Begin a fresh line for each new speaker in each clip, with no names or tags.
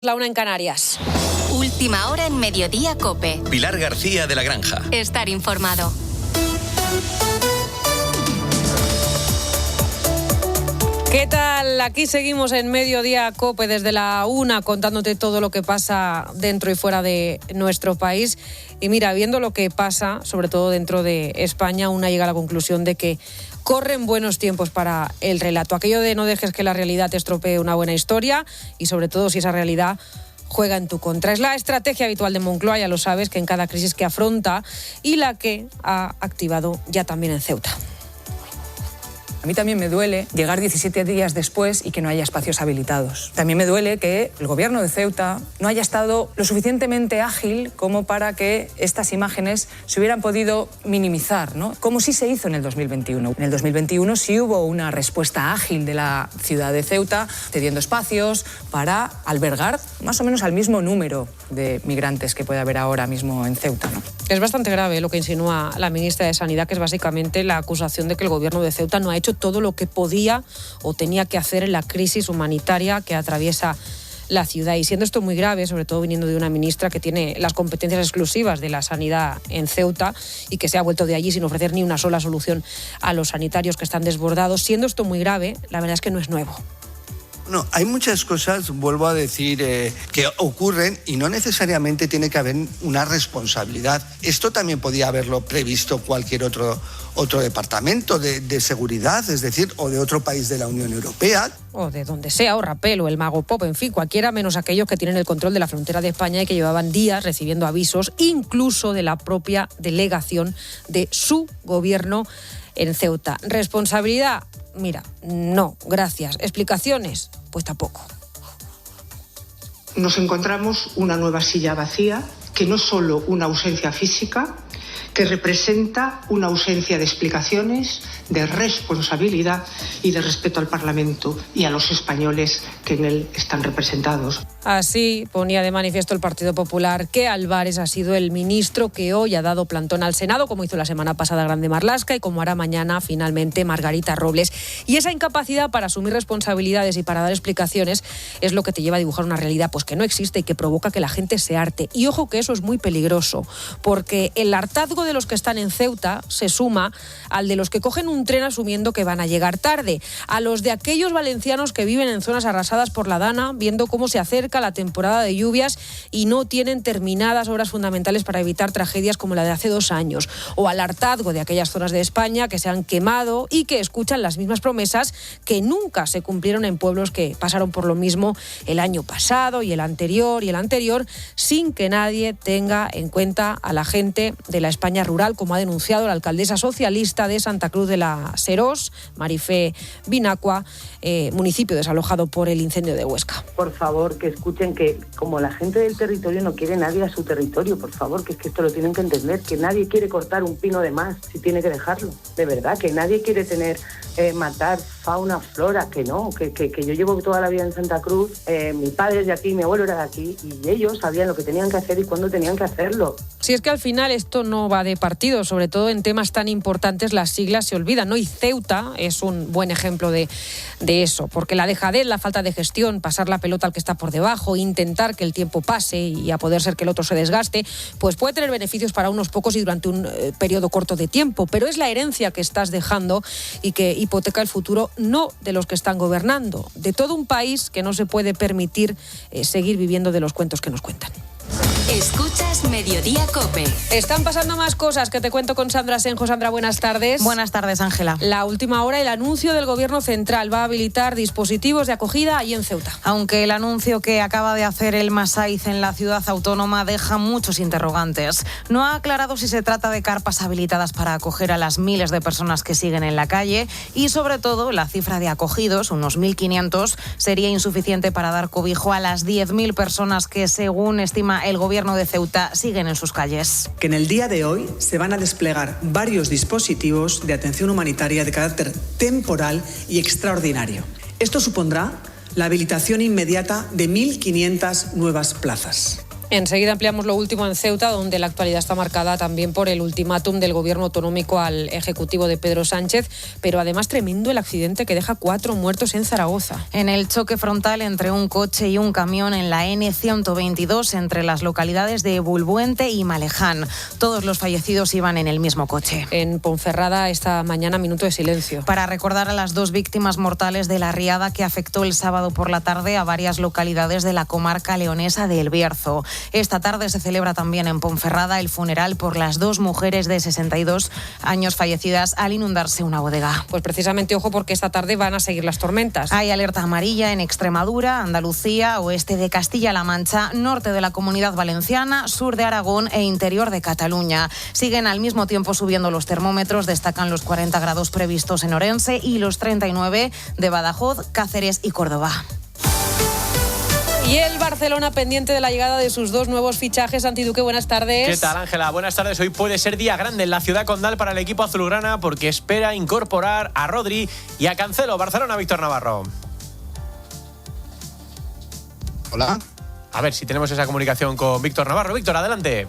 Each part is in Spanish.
La 1 en Canarias.
Última hora en Mediodía COPE.
Pilar García de la Granja.
Estar informado.
¿Qué tal? Aquí seguimos en Mediodía COPE desde la 1 contándote todo lo que pasa dentro y fuera de nuestro país. Y mira, viendo lo que pasa, sobre todo dentro de España, una llega a la conclusión de que corren buenos tiempos para el relato. Aquello de no dejes que la realidad te estropee una buena historia y sobre todo si esa realidad juega en tu contra. Es la estrategia habitual de Moncloa, ya lo sabes, que en cada crisis que afronta y la que ha activado ya también en Ceuta.
A mí también me duele llegar 17 días después y que no haya espacios habilitados. También me duele que el gobierno de Ceuta no haya estado lo suficientemente ágil como para que estas imágenes se hubieran podido minimizar, ¿no? Como sí se hizo en el 2021. En el 2021 sí hubo una respuesta ágil de la ciudad de Ceuta, cediendo espacios para albergar más o menos al mismo número de migrantes que puede haber ahora mismo en Ceuta, ¿no?
Es bastante grave lo que insinúa la ministra de Sanidad, que es básicamente la acusación de que el gobierno de Ceuta no ha hecho todo lo que podía o tenía que hacer en la crisis humanitaria que atraviesa la ciudad. Y siendo esto muy grave, sobre todo viniendo de una ministra que tiene las competencias exclusivas de la sanidad en Ceuta y que se ha vuelto de allí sin ofrecer ni una sola solución a los sanitarios que están desbordados, siendo esto muy grave, la verdad es que no es nuevo.
No, hay muchas cosas, vuelvo a decir, que ocurren y no necesariamente tiene que haber una responsabilidad. Esto también podía haberlo previsto cualquier otro departamento de seguridad, es decir, o de otro país de la Unión Europea.
O de donde sea, o Rapel, o el Mago Pop, en fin, cualquiera menos aquellos que tienen el control de la frontera de España y que llevaban días recibiendo avisos, incluso de la propia delegación de su gobierno en Ceuta. ¿Responsabilidad? Mira, no, gracias. ¿Explicaciones? Pues tampoco.
Nos encontramos una nueva silla vacía, que no es solo una ausencia física, que representa una ausencia de explicaciones, de responsabilidad y de respeto al Parlamento y a los españoles que en él están representados.
Así ponía de manifiesto el Partido Popular que Álvarez ha sido el ministro que hoy ha dado plantón al Senado, como hizo la semana pasada Grande Marlaska y como hará mañana finalmente Margarita Robles. Y esa incapacidad para asumir responsabilidades y para dar explicaciones es lo que te lleva a dibujar una realidad pues que no existe y que provoca que la gente se harte. Y ojo que eso es muy peligroso, porque el hartazgo de los que están en Ceuta se suma al de los que cogen un tren asumiendo que van a llegar tarde, a los de aquellos valencianos que viven en zonas arrasadas por la Dana, viendo cómo se acerca la temporada de lluvias y no tienen terminadas obras fundamentales para evitar tragedias como la de hace 2 años, o al hartazgo de aquellas zonas de España que se han quemado y que escuchan las mismas promesas que nunca se cumplieron en pueblos que pasaron por lo mismo el año pasado y el anterior sin que nadie tenga en cuenta a la gente de la España rural, como ha denunciado la alcaldesa socialista de Santa Cruz de la Serós, Marifé Binacua, municipio desalojado por el incendio de Huesca.
Por favor, que escuchen que como la gente del territorio no quiere nadie a su territorio, por favor, que es que esto lo tienen que entender, que nadie quiere cortar un pino de más si tiene que dejarlo, de verdad, que nadie quiere matar fauna, flora, que no, que yo llevo toda la vida en Santa Cruz, mi padre es de aquí, mi abuelo era de aquí y ellos sabían lo que tenían que hacer y cuándo tenían que hacerlo.
Si es que al final esto no va de partido, sobre todo en temas tan importantes las siglas se olvidan, ¿no? Y Ceuta es un buen ejemplo de eso, porque la dejadez, la falta de gestión, pasar la pelota al que está por debajo, intentar que el tiempo pase y a poder ser que el otro se desgaste, pues puede tener beneficios para unos pocos y durante un periodo corto de tiempo, pero es la herencia que estás dejando y que hipoteca el futuro no de los que están gobernando, de todo un país que no se puede permitir seguir viviendo de los cuentos que nos cuentan.
Escuchas Mediodía COPE.
Están pasando más cosas que te cuento con Sandra Senjo. Sandra, buenas tardes.
Buenas tardes, Ángela.
La última hora, el anuncio del Gobierno Central va a habilitar dispositivos de acogida allí en Ceuta.
Aunque el anuncio que acaba de hacer el Masaiz en la ciudad autónoma deja muchos interrogantes. No ha aclarado si se trata de carpas habilitadas para acoger a las miles de personas que siguen en la calle y, sobre todo, la cifra de acogidos, unos 1.500, sería insuficiente para dar cobijo a las 10.000 personas que, según estima el Gobierno de Ceuta, siguen en sus calles.
Que en el día de hoy se van a desplegar varios dispositivos de atención humanitaria de carácter temporal y extraordinario. Esto supondrá la habilitación inmediata de 1.500 nuevas plazas.
Enseguida ampliamos lo último en Ceuta, donde la actualidad está marcada también por el ultimátum del gobierno autonómico al ejecutivo de Pedro Sánchez, pero además tremendo el accidente que deja 4 muertos en Zaragoza.
En el choque frontal entre un coche y un camión en la N122 entre las localidades de Bulbuente y Maleján. Todos los fallecidos iban en el mismo coche.
En Ponferrada esta mañana minuto de silencio.
Para recordar a las 2 víctimas mortales de la riada que afectó el sábado por la tarde a varias localidades de la comarca leonesa de El Bierzo. Esta tarde se celebra también en Ponferrada el funeral por las 2 mujeres de 62 años fallecidas al inundarse una bodega.
Pues precisamente ojo, porque esta tarde van a seguir las tormentas.
Hay alerta amarilla en Extremadura, Andalucía, oeste de Castilla-La Mancha, norte de la Comunidad Valenciana, sur de Aragón e interior de Cataluña. Siguen al mismo tiempo subiendo los termómetros, destacan los 40 grados previstos en Orense y los 39 de Badajoz, Cáceres y Córdoba.
Y el Barcelona pendiente de la llegada de sus 2 nuevos fichajes. Santi Duque, buenas tardes.
¿Qué tal, Ángela? Buenas tardes. Hoy puede ser día grande en la ciudad condal para el equipo azulgrana porque espera incorporar a Rodri y a Cancelo. Barcelona, Víctor Navarro.
Hola.
A ver si tenemos esa comunicación con Víctor Navarro. Víctor, adelante.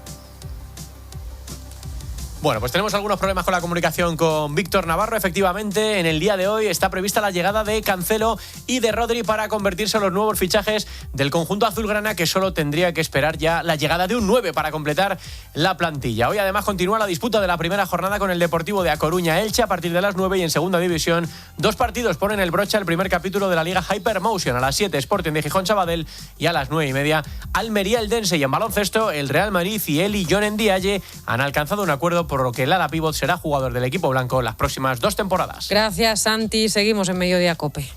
Bueno, pues tenemos algunos problemas con la comunicación con Víctor Navarro. Efectivamente, en el día de hoy está prevista la llegada de Cancelo y de Rodri para convertirse en los nuevos fichajes del conjunto azulgrana, que solo tendría que esperar ya la llegada de un 9 para completar la plantilla. Hoy además continúa la disputa de la primera jornada con el Deportivo de A Coruña Elche a partir de las 9, y en segunda división 2 partidos ponen el broche al primer capítulo de la Liga Hypermotion. A las 7 Sporting de Gijón Sabadell y a las 9:30 Almería Eldense. Y en baloncesto el Real Madrid y Eli John Ndiaye han alcanzado un acuerdo por lo que el ala pívot será jugador del equipo blanco las próximas 2 temporadas.
Gracias, Santi. Seguimos en Mediodía COPE.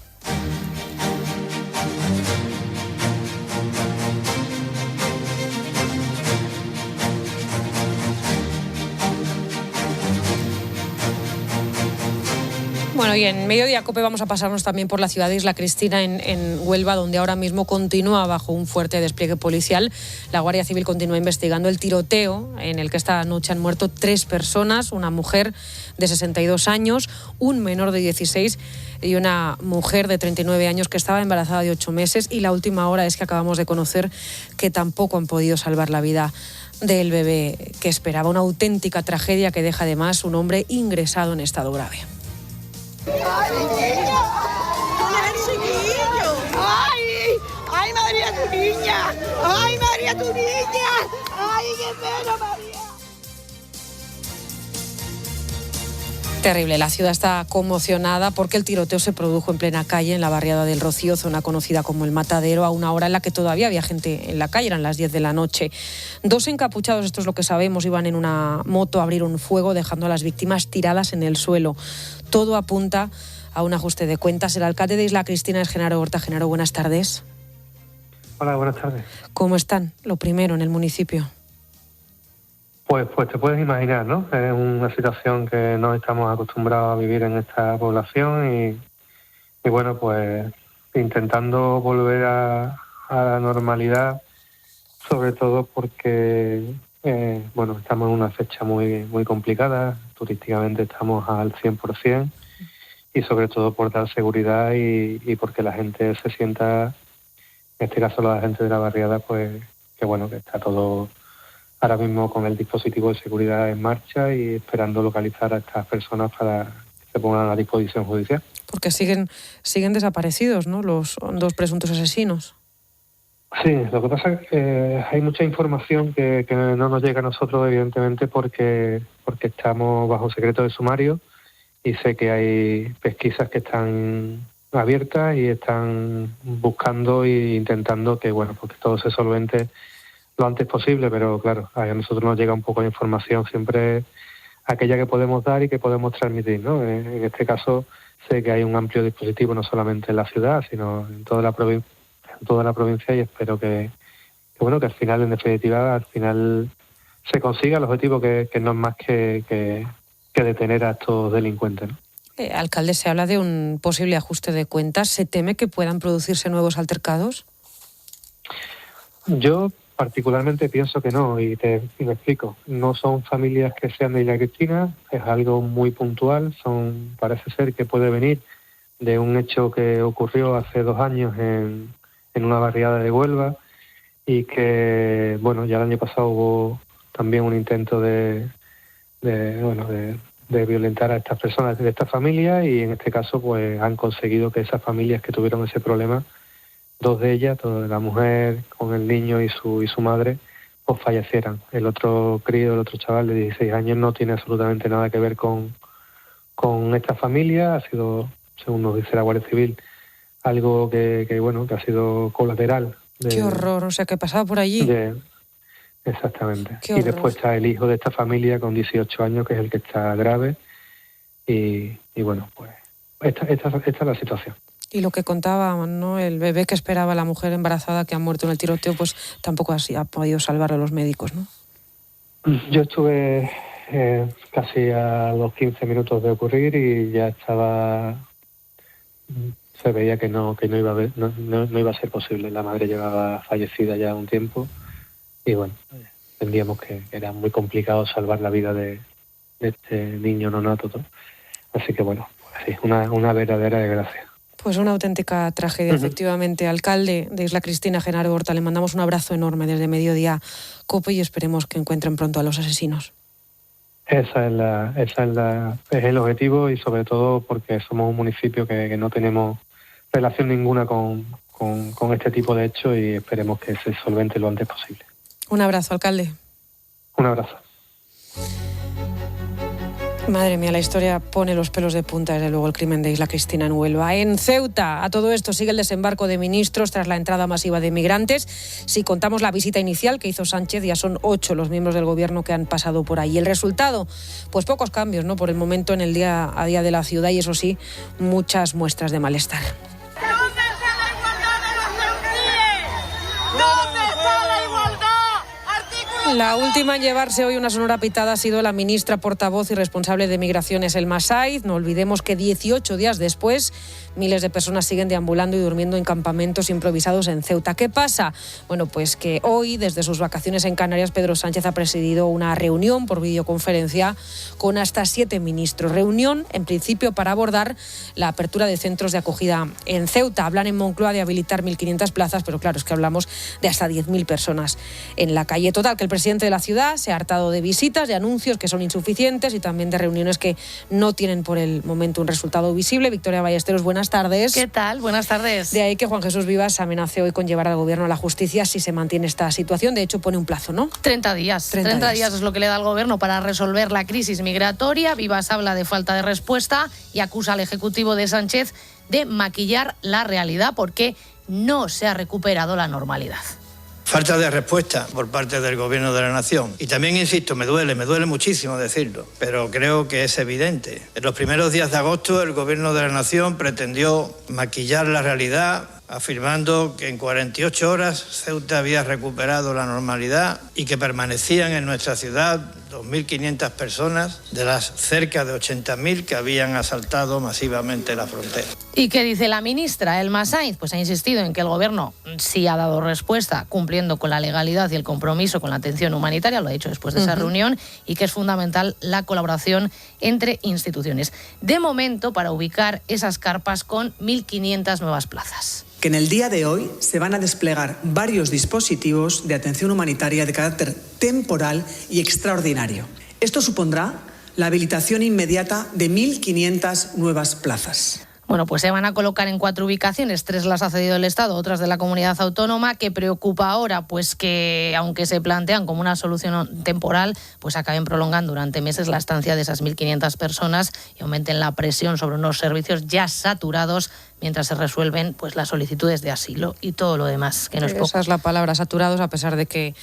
Bueno, y en Mediodía COPE vamos a pasarnos también por la ciudad de Isla Cristina, en Huelva, donde ahora mismo continúa bajo un fuerte despliegue policial. La Guardia Civil continúa investigando el tiroteo en el que esta noche han muerto 3 personas, una mujer de 62 años, un menor de 16 y una mujer de 39 años que estaba embarazada de 8 meses. Y la última hora es que acabamos de conocer que tampoco han podido salvar la vida del bebé que esperaba. Una auténtica tragedia que deja además un hombre ingresado en estado grave.
¡Ay, niño! ¡Ay, chiquillo! ¡Ay! ¡Ay, María, tu niña! ¡Ay, María, tu niña! ¡Ay, qué pena, María!
Terrible, la ciudad está conmocionada porque el tiroteo se produjo en plena calle, en la barriada del Rocío, zona conocida como el Matadero, a una hora en la que todavía había gente en la calle, eran las 10 de la noche. 2 encapuchados, esto es lo que sabemos, iban en una moto a abrir un fuego dejando a las víctimas tiradas en el suelo. Todo apunta a un ajuste de cuentas. El alcalde de Isla Cristina es Genaro Horta. Genaro, buenas tardes.
Hola, buenas tardes.
¿Cómo están, lo primero, en el municipio?
Pues te puedes imaginar, ¿no? Es una situación que no estamos acostumbrados a vivir en esta población y bueno, pues intentando volver a la normalidad, sobre todo porque, estamos en una fecha muy, muy complicada, turísticamente estamos al 100% y sobre todo por dar seguridad y porque la gente se sienta, en este caso la gente de la barriada, pues que está todo ahora mismo con el dispositivo de seguridad en marcha y esperando localizar a estas personas para que se pongan a disposición judicial.
Porque siguen desaparecidos, ¿no?, los 2 presuntos asesinos.
Sí, lo que pasa es que hay mucha información que no nos llega a nosotros, evidentemente, porque estamos bajo secreto de sumario y sé que hay pesquisas que están abiertas y están buscando e intentando que todo se solvente lo antes posible, pero claro, a nosotros nos llega un poco de información siempre aquella que podemos dar y que podemos transmitir, ¿no? En este caso sé que hay un amplio dispositivo no solamente en la ciudad, sino en toda la provincia y espero que al final, en definitiva, se consiga el objetivo que no es más que detener a estos delincuentes, ¿no?
Alcalde, se habla de un posible ajuste de cuentas. ¿Se teme que puedan producirse nuevos altercados?
Yo particularmente pienso que no, y me explico. No son familias que sean de Isla Cristina, es algo muy puntual. Parece ser que puede venir de un hecho que ocurrió hace 2 años en una barriada de Huelva y que, bueno, ya el año pasado hubo también un intento de violentar a estas personas de esta familia, y en este caso pues han conseguido que esas familias que tuvieron ese problema, dos de ellas, la mujer con el niño y su madre, pues fallecieran. El otro crío, el otro chaval de 16 años no tiene absolutamente nada que ver con esta familia, ha sido, según nos dice la Guardia Civil, algo que ha sido colateral.
Qué horror, o sea, que pasaba por allí.
Exactamente.
Qué
Y
horror.
después está el hijo de esta familia con 18 años, que es el que está grave. Y bueno, pues esta es la situación.
Y lo que contaba, ¿no? El bebé que esperaba la mujer embarazada que ha muerto en el tiroteo, pues tampoco así ha podido salvarlo los médicos, ¿no?
Yo estuve casi a los 15 minutos de ocurrir y ya estaba... Se veía que no iba a ser posible. La madre llevaba fallecida ya un tiempo y bueno, entendíamos que era muy complicado salvar la vida de este niño nonato, ¿no? Así que bueno, pues sí, una verdadera desgracia.
Pues una auténtica tragedia, efectivamente. Alcalde de Isla Cristina, Genaro Horta, le mandamos un abrazo enorme desde Mediodía COPE y esperemos que encuentren pronto a los asesinos.
Esa es el objetivo, y sobre todo porque somos un municipio que no tenemos relación ninguna con este tipo de hechos, y esperemos que se solvente lo antes posible.
Un abrazo, alcalde.
Un abrazo.
Madre mía, la historia pone los pelos de punta, desde luego, el crimen de Isla Cristina en Huelva. En Ceuta, a todo esto sigue el desembarco de ministros tras la entrada masiva de migrantes. Si contamos la visita inicial que hizo Sánchez, ya son 8 los miembros del gobierno que han pasado por ahí. El resultado, pues pocos cambios, ¿no? Por el momento en el día a día de la ciudad, y eso sí, muchas muestras de malestar. La última en llevarse hoy una sonora pitada ha sido la ministra portavoz y responsable de Migraciones, Elma Saiz. No olvidemos que 18 días después, miles de personas siguen deambulando y durmiendo en campamentos improvisados en Ceuta. ¿Qué pasa? Bueno, pues que hoy, desde sus vacaciones en Canarias, Pedro Sánchez ha presidido una reunión por videoconferencia con hasta 7 ministros. Reunión, en principio, para abordar la apertura de centros de acogida en Ceuta. Hablan en Moncloa de habilitar 1.500 plazas, pero claro, es que hablamos de hasta 10.000 personas en la calle. Total, que el presidente de la ciudad se ha hartado de visitas, de anuncios que son insuficientes y también de reuniones que no tienen por el momento un resultado visible. Victoria Ballesteros, buenas tardes.
¿Qué tal? Buenas tardes.
De ahí que Juan Jesús Vivas amenace hoy con llevar al gobierno a la justicia si se mantiene esta situación. De hecho, pone un plazo, ¿no?
30 días. 30 días es lo que le da al gobierno para resolver la crisis migratoria. Vivas habla de falta de respuesta y acusa al Ejecutivo de Sánchez de maquillar la realidad porque no se ha recuperado la normalidad.
Falta de respuesta por parte del Gobierno de la Nación. Y también, insisto, me duele muchísimo decirlo, pero creo que es evidente. En los primeros días de agosto, el Gobierno de la Nación pretendió maquillar la realidad, afirmando que en 48 horas Ceuta había recuperado la normalidad y que permanecían en nuestra ciudad 2.500 personas de las cerca de 80.000 que habían asaltado masivamente la frontera.
¿Y qué dice la ministra Elma Saiz? Pues ha insistido en que el gobierno sí ha dado respuesta cumpliendo con la legalidad y el compromiso con la atención humanitaria, lo ha dicho después de esa reunión, y que es fundamental la colaboración entre instituciones. De momento, para ubicar esas carpas con 1.500 nuevas plazas.
Que en el día de hoy se van a desplegar varios dispositivos de atención humanitaria de carácter temporal y extraordinario. Esto supondrá la habilitación inmediata de 1.500 nuevas plazas.
Bueno, pues se van a colocar en 4 ubicaciones, 3 las ha cedido el Estado, otras de la comunidad autónoma. ¿Qué preocupa ahora? Pues que, aunque se plantean como una solución temporal, pues acaben prolongando durante meses la estancia de esas 1.500 personas y aumenten la presión sobre unos servicios ya saturados mientras se resuelven pues las solicitudes de asilo y todo lo demás, que no es poco.
Esa es la palabra, saturados, a pesar de que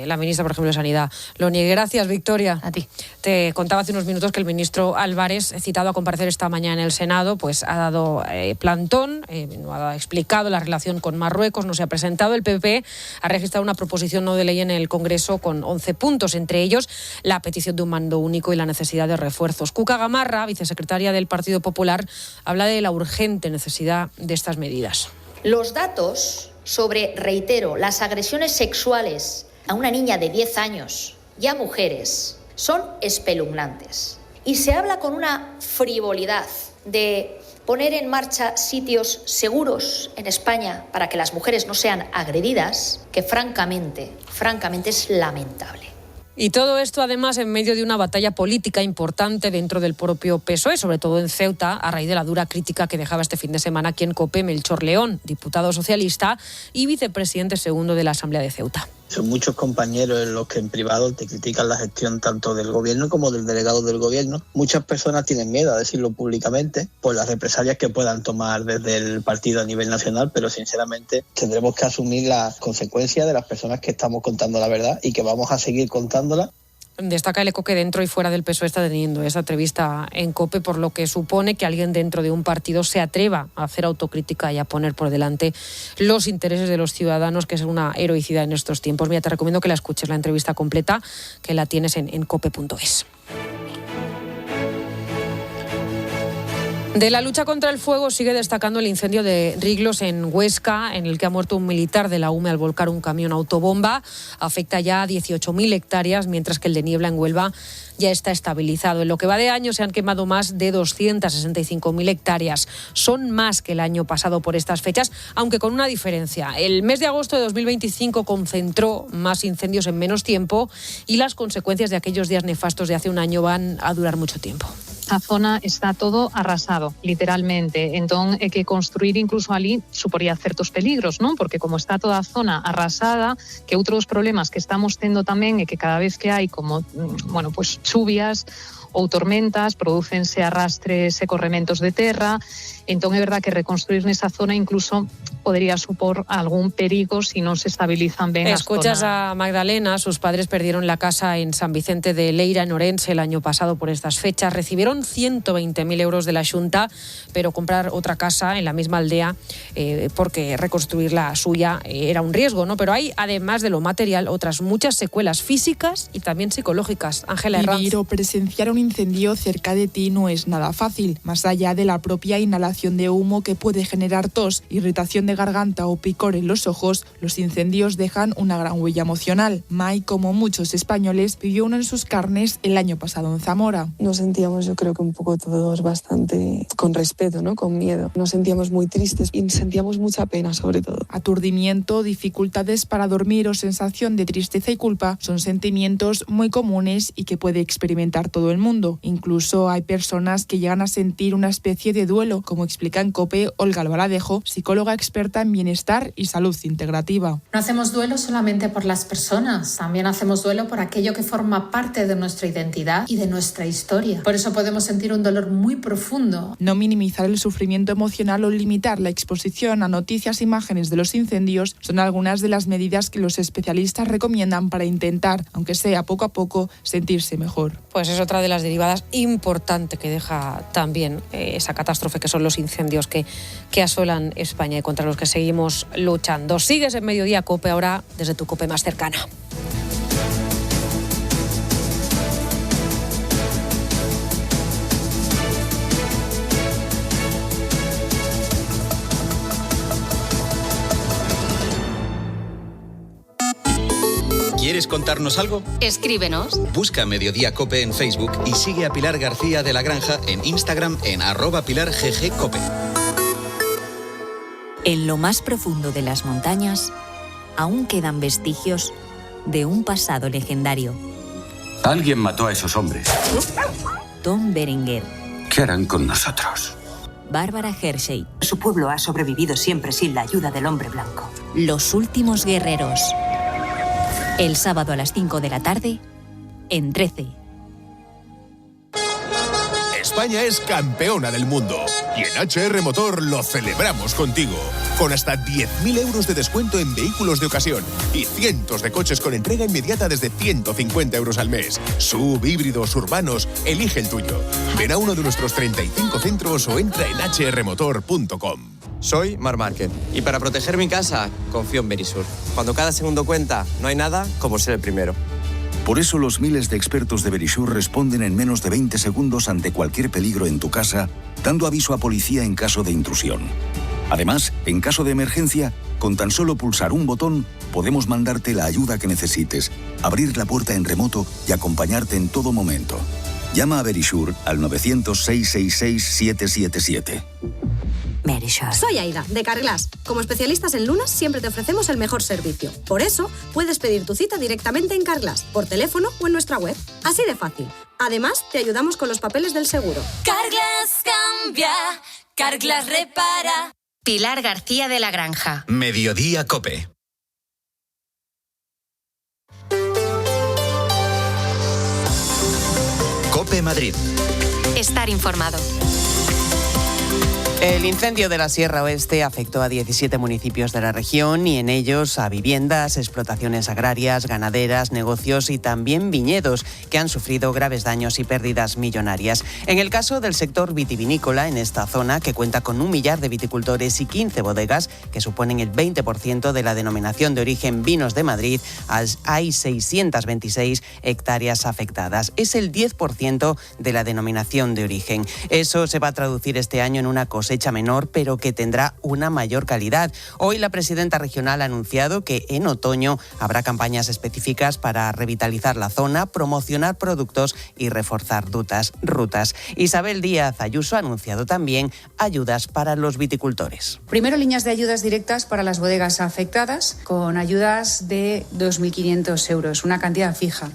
la ministra, por ejemplo, de Sanidad lo niegue. Gracias, Victoria.
A ti.
Te contaba hace unos minutos que el ministro Álvarez, citado a comparecer esta mañana en el Senado, pues ha dado plantón, no ha explicado la relación con Marruecos, no se ha presentado. El PP ha registrado una proposición no de ley en el Congreso con 11 puntos, entre ellos la petición de un mando único y la necesidad de refuerzos. Cuca Gamarra, vicesecretaria del Partido Popular, habla de la urgente necesidad de estas medidas.
Los datos sobre, reitero, las agresiones sexuales a una niña de 10 años y a mujeres son espeluznantes. Y se habla con una frivolidad de poner en marcha sitios seguros en España para que las mujeres no sean agredidas, que francamente es lamentable.
Y todo esto, además, en medio de una batalla política importante dentro del propio PSOE, sobre todo en Ceuta, a raíz de la dura crítica que dejaba este fin de semana aquí en COPE Melchor León, diputado socialista y vicepresidente segundo de la Asamblea de Ceuta.
Son muchos compañeros los que en privado te critican la gestión tanto del gobierno como del delegado del gobierno. Muchas personas tienen miedo a decirlo públicamente por las represalias que puedan tomar desde el partido a nivel nacional, pero sinceramente tendremos que asumir las consecuencias de las personas que estamos contando la verdad y que vamos a seguir contándola.
Destaca el eco que dentro y fuera del PSOE está teniendo esa entrevista en COPE, por lo que supone que alguien dentro de un partido se atreva a hacer autocrítica y a poner por delante los intereses de los ciudadanos, que es una heroicidad en estos tiempos. Mira, te recomiendo que la escuches, la entrevista completa, que la tienes en cope.es. De la lucha contra el fuego sigue destacando el incendio de Riglos en Huesca, en el que ha muerto un militar de la UME al volcar un camión autobomba. Afecta ya a 18.000 hectáreas, mientras que el de Niebla en Huelva ya está estabilizado. En lo que va de año se han quemado más de 265.000 hectáreas. Son más que el año pasado por estas fechas, aunque con una diferencia. El mes de agosto de 2025 concentró más incendios en menos tiempo y las consecuencias de aquellos días nefastos de hace un año van a durar mucho tiempo.
A zona está todo arrasado, literalmente. Entón, é que construir incluso ali suporía certos peligros, non? Porque como está toda a zona arrasada, que outro dos problemas que estamos tendo tamén é que cada vez que hai como, pues chuvias ou tormentas, prodúcense arrastres e corrementos de terra. Entón, é verdad que reconstruir nesa zona incluso podría supor algún perigo si non se estabilizan ben as zonas.
Escuchas a Magdalena. Sus padres perdieron la casa en San Vicente de Leira, en Orense, el año pasado por estas fechas. Recibieron 120.000 euros de la Xunta, pero comprar otra casa en la misma aldea, porque reconstruir la suya era un riesgo, ¿no? Pero hay, además de lo material, otras muchas secuelas físicas y también psicológicas. Ángela Herranz.
Vivir o presenciar un incendio cerca de ti no es nada fácil, más allá de la propia inhalación de humo que puede generar tos, irritación de garganta o picor en los ojos. Los incendios dejan una gran huella emocional. Mai, como muchos españoles, vivió uno en sus carnes el año pasado en Zamora.
Nos sentíamos, yo creo que un poco todos bastante con respeto, ¿no? Con miedo. Nos sentíamos muy tristes y sentíamos mucha pena, sobre todo.
Aturdimiento, dificultades para dormir o sensación de tristeza y culpa son sentimientos muy comunes y que puede experimentar todo el mundo. Incluso hay personas que llegan a sentir una especie de duelo, como explica en COPE Olga Albaladejo, psicóloga experta en bienestar y salud integrativa.
No hacemos duelo solamente por las personas, también hacemos duelo por aquello que forma parte de nuestra identidad y de nuestra historia. Por eso podemos sentir un dolor muy profundo.
No minimizar el sufrimiento emocional o limitar la exposición a noticias e imágenes de los incendios son algunas de las medidas que los especialistas recomiendan para intentar, aunque sea poco a poco, sentirse mejor.
Pues es otra de las derivadas importante que deja también esa catástrofe que son los incendios que asolan España y contra los que seguimos luchando. Sigues en Mediodía COPE, ahora desde tu COPE más cercana.
¿Quieres contarnos algo?
Escríbenos.
Busca Mediodía COPE en Facebook y sigue a Pilar García de la Granja en Instagram en @PilarGGCope.
En lo más profundo de las montañas aún quedan vestigios de un pasado legendario.
Alguien mató a esos hombres.
Tom Berenger.
¿Qué harán con nosotros?
Bárbara Hershey.
Su pueblo ha sobrevivido siempre sin la ayuda del hombre blanco.
Los últimos guerreros. El sábado a las 5 de la tarde, en 13.
España es campeona del mundo y en HR Motor lo celebramos contigo. Con hasta 10.000 euros de descuento en vehículos de ocasión y cientos de coches con entrega inmediata desde 150 euros al mes. SUV, híbridos, urbanos, elige el tuyo. Ven a uno de nuestros 35 centros o entra en hrmotor.com.
Soy Marc Márquez y para proteger mi casa confío en Verisur. Cuando cada segundo cuenta, no hay nada como ser el primero.
Por eso los miles de expertos de Verisur responden en menos de 20 segundos ante cualquier peligro en tu casa, dando aviso a policía en caso de intrusión. Además, en caso de emergencia, con tan solo pulsar un botón, podemos mandarte la ayuda que necesites, abrir la puerta en remoto y acompañarte en todo momento. Llama a Verisure al 900-666-777.
Verisure. Soy Aida, de Carglass. Como especialistas en lunas, siempre te ofrecemos el mejor servicio. Por eso, puedes pedir tu cita directamente en Carglass, por teléfono o en nuestra web. Así de fácil. Además, te ayudamos con los papeles del seguro.
Carglass cambia, Carglass repara. Pilar García de la Granja.
Mediodía COPE. COPE Madrid.
Estar informado.
El incendio de la Sierra Oeste afectó a 17 municipios de la región y en ellos a viviendas, explotaciones agrarias, ganaderas, negocios y también viñedos que han sufrido graves daños y pérdidas millonarias. En el caso del sector vitivinícola, en esta zona, que cuenta con 1 millar de viticultores y 15 bodegas, que suponen el 20% de la denominación de origen Vinos de Madrid, hay 626 hectáreas afectadas. Es el 10% de la denominación de origen. Eso se va a traducir este año en una cosecha menor, pero que tendrá una mayor calidad. Hoy la presidenta regional ha anunciado que en otoño habrá campañas específicas para revitalizar la zona, promocionar productos y reforzar rutas. Isabel Díaz Ayuso ha anunciado también ayudas para los viticultores.
Primero, líneas de ayudas directas para las bodegas afectadas, con ayudas de 2.500 euros, una cantidad fija.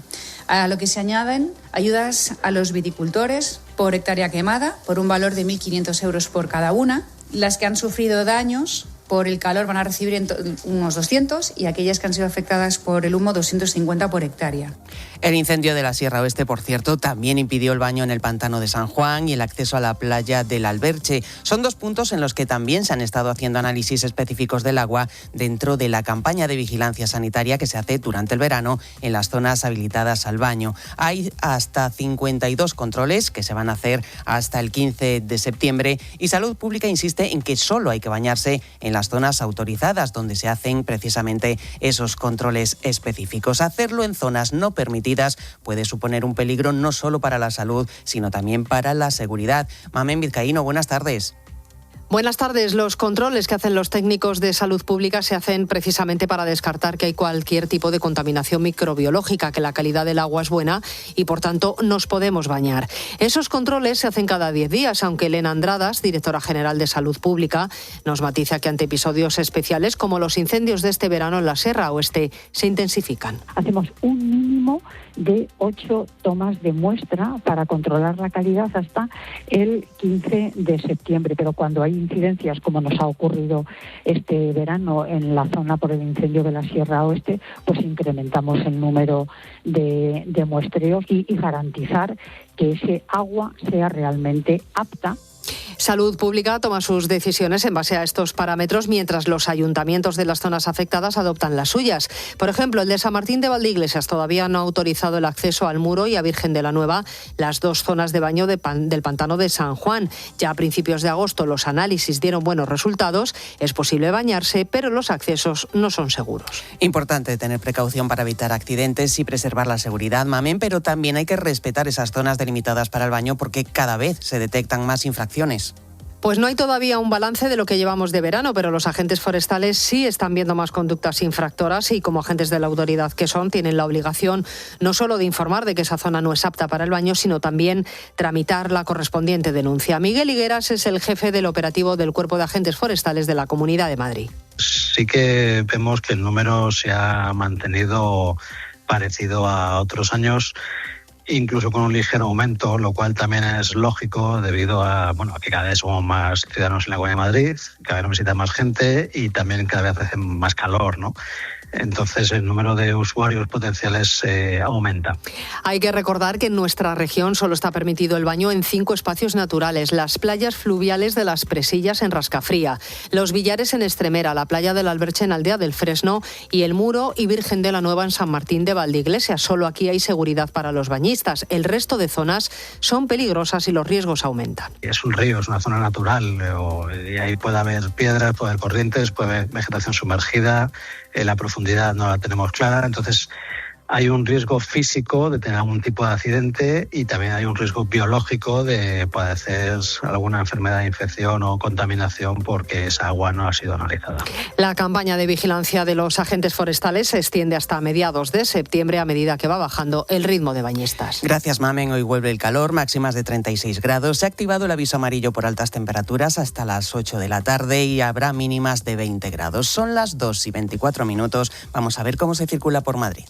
A lo que se añaden ayudas a los viticultores por hectárea quemada, por un valor de 1.500 euros por cada una. Las que han sufrido daños por el calor van a recibir unos 200 y aquellas que han sido afectadas por el humo 250 por hectárea.
El incendio de la Sierra Oeste, por cierto, también impidió el baño en el pantano de San Juan y el acceso a la playa del Alberche. Son 2 puntos en los que también se han estado haciendo análisis específicos del agua dentro de la campaña de vigilancia sanitaria que se hace durante el verano en las zonas habilitadas al baño. Hay hasta 52 controles que se van a hacer hasta el 15 de septiembre y Salud Pública insiste en que solo hay que bañarse en las zonas autorizadas donde se hacen precisamente esos controles específicos. Hacerlo en zonas no permitidas puede suponer un peligro no solo para la salud, sino también para la seguridad. Mamen Vizcaíno, buenas tardes.
Buenas tardes. Los controles que hacen los técnicos de salud pública se hacen precisamente para descartar que hay cualquier tipo de contaminación microbiológica, que la calidad del agua es buena y, por tanto, nos podemos bañar. Esos controles se hacen cada 10 días, aunque Elena Andradas, directora general de Salud Pública, nos matiza que ante episodios especiales como los incendios de este verano en la Sierra Oeste se intensifican.
Hacemos un mínimo de 8 tomas de muestra para controlar la calidad hasta el 15 de septiembre, pero cuando hay incidencias como nos ha ocurrido este verano en la zona por el incendio de la Sierra Oeste, pues incrementamos el número de muestreos y garantizar que ese agua sea realmente apta.
Salud Pública toma sus decisiones en base a estos parámetros, mientras los ayuntamientos de las zonas afectadas adoptan las suyas. Por ejemplo, el de San Martín de Valdeiglesias todavía no ha autorizado el acceso al Muro y a Virgen de la Nueva, las 2 zonas de baño del pantano de San Juan. Ya a principios de agosto los análisis dieron buenos resultados. Es posible bañarse, pero los accesos no son seguros.
Importante tener precaución para evitar accidentes y preservar la seguridad, Mamen, pero también hay que respetar esas zonas delimitadas para el baño porque cada vez se detectan más infracciones.
Pues no hay todavía un balance de lo que llevamos de verano, pero los agentes forestales sí están viendo más conductas infractoras y, como agentes de la autoridad que son, tienen la obligación no solo de informar de que esa zona no es apta para el baño, sino también tramitar la correspondiente denuncia. Miguel Higueras es el jefe del operativo del Cuerpo de Agentes Forestales de la Comunidad de Madrid.
Sí que vemos que el número se ha mantenido parecido a otros años, incluso con un ligero aumento, lo cual también es lógico debido a que cada vez somos más ciudadanos en la Comunidad de Madrid, cada vez nos visita más gente y también cada vez hace más calor, ¿no? Entonces el número de usuarios potenciales aumenta.
Hay que recordar que en nuestra región solo está permitido el baño en 5 espacios naturales: las playas fluviales de Las Presillas en Rascafría, los Villares en Estremera, la playa del Alberche en Aldea del Fresno y el Muro y Virgen de la Nueva en San Martín de Valdeiglesias. Solo aquí hay seguridad para los bañistas. El resto de zonas son peligrosas y los riesgos aumentan.
Es un río, es una zona natural y ahí puede haber piedras, puede haber corrientes, puede haber vegetación sumergida. La profundidad no la tenemos clara, entonces hay un riesgo físico de tener algún tipo de accidente y también hay un riesgo biológico de padecer alguna enfermedad de infección o contaminación porque esa agua no ha sido analizada.
La campaña de vigilancia de los agentes forestales se extiende hasta mediados de septiembre a medida que va bajando el ritmo de bañistas.
Gracias, Mamen. Hoy vuelve el calor, máximas de 36 grados. Se ha activado el aviso amarillo por altas temperaturas hasta las 8 de la tarde y habrá mínimas de 20 grados. Son las 2:24. Vamos a ver cómo se circula por Madrid.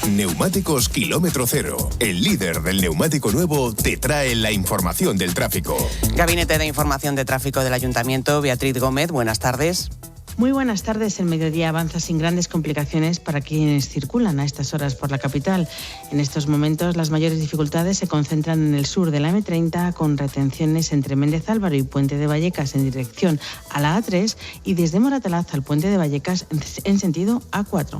Neumáticos Kilómetro Cero, el líder del neumático nuevo, te trae la información del tráfico.
Gabinete de Información de Tráfico del Ayuntamiento, Beatriz Gómez, buenas tardes.
Muy buenas tardes. El mediodía avanza sin grandes complicaciones para quienes circulan a estas horas por la capital. En estos momentos las mayores dificultades se concentran en el sur de la M30 con retenciones entre Méndez Álvaro y Puente de Vallecas en dirección a la A3 y desde Moratalaz al Puente de Vallecas en sentido A4.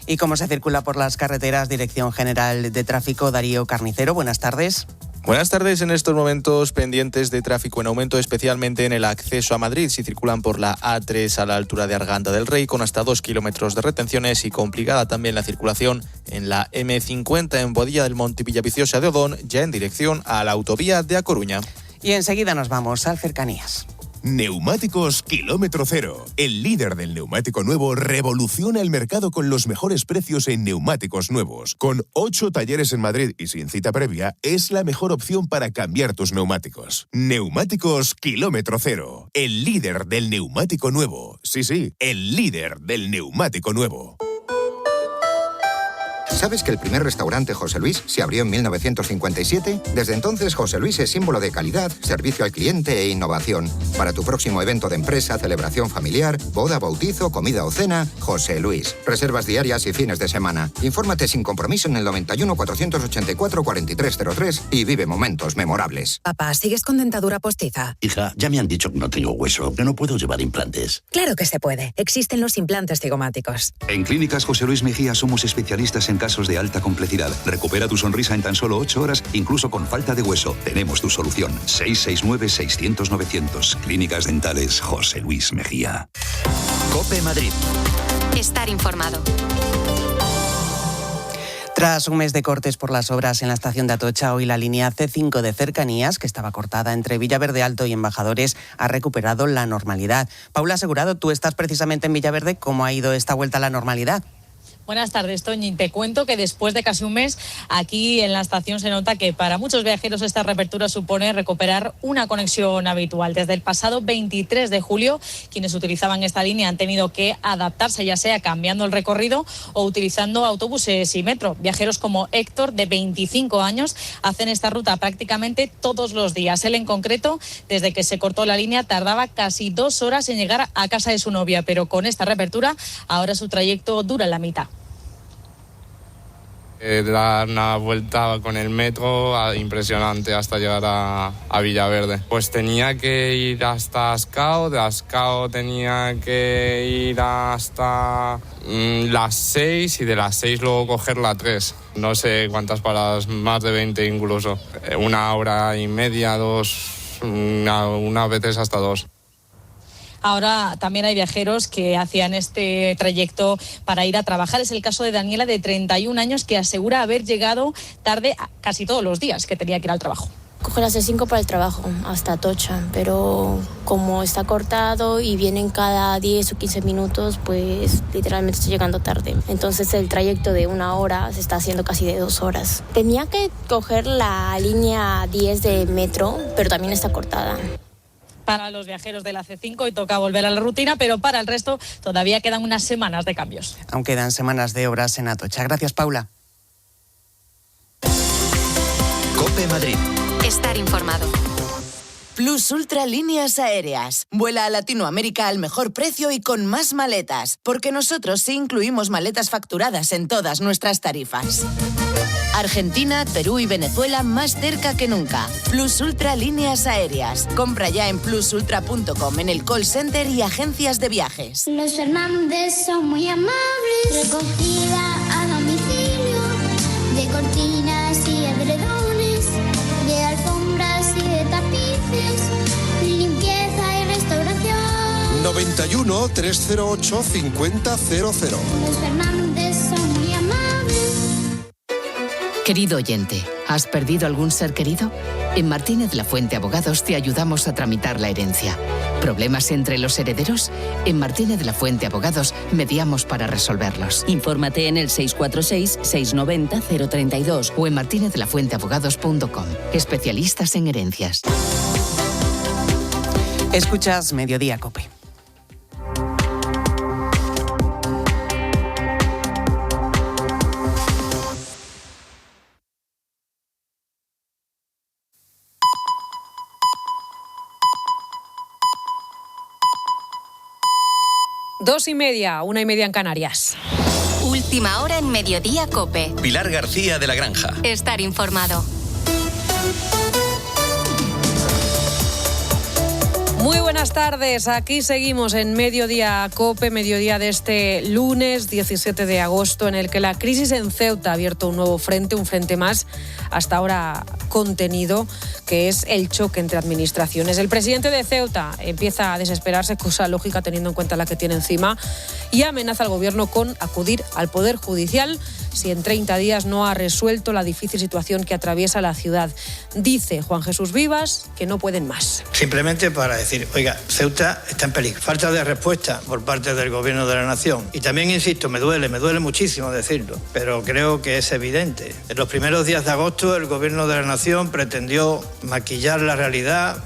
¿Y cómo se circula por las carreteras? Dirección General de Tráfico, Darío Carnicero, buenas tardes.
Buenas tardes. En estos momentos pendientes de tráfico en aumento, especialmente en el acceso a Madrid. Si circulan por la A3 a la altura de Arganda del Rey, con hasta 2 kilómetros de retenciones y complicada también la circulación en la M50 en Boadilla del Monte y Villaviciosa de Odón, ya en dirección a la autovía de A Coruña.
Y enseguida nos vamos al Cercanías.
Neumáticos Kilómetro Cero, el líder del neumático nuevo, revoluciona el mercado con los mejores precios en neumáticos nuevos. Con 8 talleres en Madrid y sin cita previa, es la mejor opción para cambiar tus neumáticos. Neumáticos Kilómetro Cero, el líder del neumático nuevo. Sí, el líder del neumático nuevo.
¿Sabes que el primer restaurante José Luis se abrió en 1957? Desde entonces, José Luis es símbolo de calidad, servicio al cliente e innovación. Para tu próximo evento de empresa, celebración familiar, boda, bautizo, comida o cena, José Luis. Reservas diarias y fines de semana. Infórmate sin compromiso en el 91 484 4303 y vive momentos memorables.
Papá, ¿sigues con dentadura postiza?
Hija, ya me han dicho que no tengo hueso, que no puedo llevar implantes.
Claro que se puede. Existen los implantes cigomáticos.
En Clínicas José Luis Mejía somos especialistas en casos de alta complejidad. Recupera tu sonrisa en tan solo 8 horas, incluso con falta de hueso. Tenemos tu solución. 669-600-900. Clínicas Dentales José Luis Mejía.
COPE Madrid.
Estar informado.
Tras un mes de cortes por las obras en la estación de Atocha, hoy la línea C5 de Cercanías, que estaba cortada entre Villaverde Alto y Embajadores, ha recuperado la normalidad. Paula Asegurado, tú estás precisamente en Villaverde. ¿Cómo ha ido esta vuelta a la normalidad?
Buenas tardes, Toñi. Te cuento que después de casi un mes, aquí en la estación se nota que para muchos viajeros esta reapertura supone recuperar una conexión habitual. Desde el pasado 23 de julio, quienes utilizaban esta línea han tenido que adaptarse, ya sea cambiando el recorrido o utilizando autobuses y metro. Viajeros como Héctor, de 25 años, hacen esta ruta prácticamente todos los días. Él, en concreto, desde que se cortó la línea, tardaba casi 2 horas en llegar a casa de su novia, pero con esta reapertura, ahora su trayecto dura la mitad.
Dar una vuelta con el metro impresionante hasta llegar a Villaverde. Pues tenía que ir hasta Ascao, de Ascao tenía que ir hasta las 6 y de las 6 luego coger la 3. No sé cuántas paradas, más de 20 incluso. 1 hora y media, 2, unas veces hasta 2.
Ahora también hay viajeros que hacían este trayecto para ir a trabajar. Es el caso de Daniela, de 31 años, que asegura haber llegado tarde casi todos los días que tenía que ir al trabajo.
Cojo las C5 para el trabajo, hasta Atocha, pero como está cortado y vienen cada 10 o 15 minutos, pues literalmente estoy llegando tarde. Entonces el trayecto de 1 hora se está haciendo casi de 2 horas. Tenía que coger la línea 10 de metro, pero también está cortada.
Para los viajeros de la C5 y toca volver a la rutina, pero para el resto todavía quedan unas semanas de cambios.
Aún quedan semanas de obras en Atocha. Gracias, Paula.
COPE Madrid.
Estar informado.
Plus Ultra Líneas Aéreas. Vuela a Latinoamérica al mejor precio y con más maletas, porque nosotros sí incluimos maletas facturadas en todas nuestras tarifas. Argentina, Perú y Venezuela más cerca que nunca. Plus Ultra Líneas Aéreas. Compra ya en plusultra.com, en el call center y agencias de viajes.
Los Fernández son muy amables. Recogida a domicilio de cortinas y edredones, de alfombras y de tapices, limpieza y restauración.
91 308 5000.
Los Fernández son muy amables.
Querido oyente, ¿has perdido algún ser querido? En Martínez La Fuente Abogados te ayudamos a tramitar la herencia. ¿Problemas entre los herederos? En Martínez La Fuente Abogados mediamos para resolverlos.
Infórmate en el 646-690-032
o en martinezlafuenteabogados.com. Especialistas en herencias.
Escuchas Mediodía COPE.
Dos y media, 1:30 en Canarias.
Última hora en Mediodía COPE.
Pilar García de la Granja.
Estar informado.
Muy buenas tardes, aquí seguimos en Mediodía COPE, mediodía de este lunes 17 de agosto, en el que la crisis en Ceuta ha abierto un nuevo frente, un frente más hasta ahora contenido, que es el choque entre administraciones. El presidente de Ceuta empieza a desesperarse, cosa lógica teniendo en cuenta la que tiene encima, y amenaza al gobierno con acudir al Poder Judicial si en 30 días no ha resuelto la difícil situación que atraviesa la ciudad. Dice Juan Jesús Vivas que no pueden más.
Simplemente para decir, oiga, Ceuta está en peligro. Falta de respuesta por parte del Gobierno de la Nación. Y también, insisto, me duele muchísimo decirlo, pero creo que es evidente. En los primeros días de agosto el Gobierno de la Nación pretendió maquillar la realidad.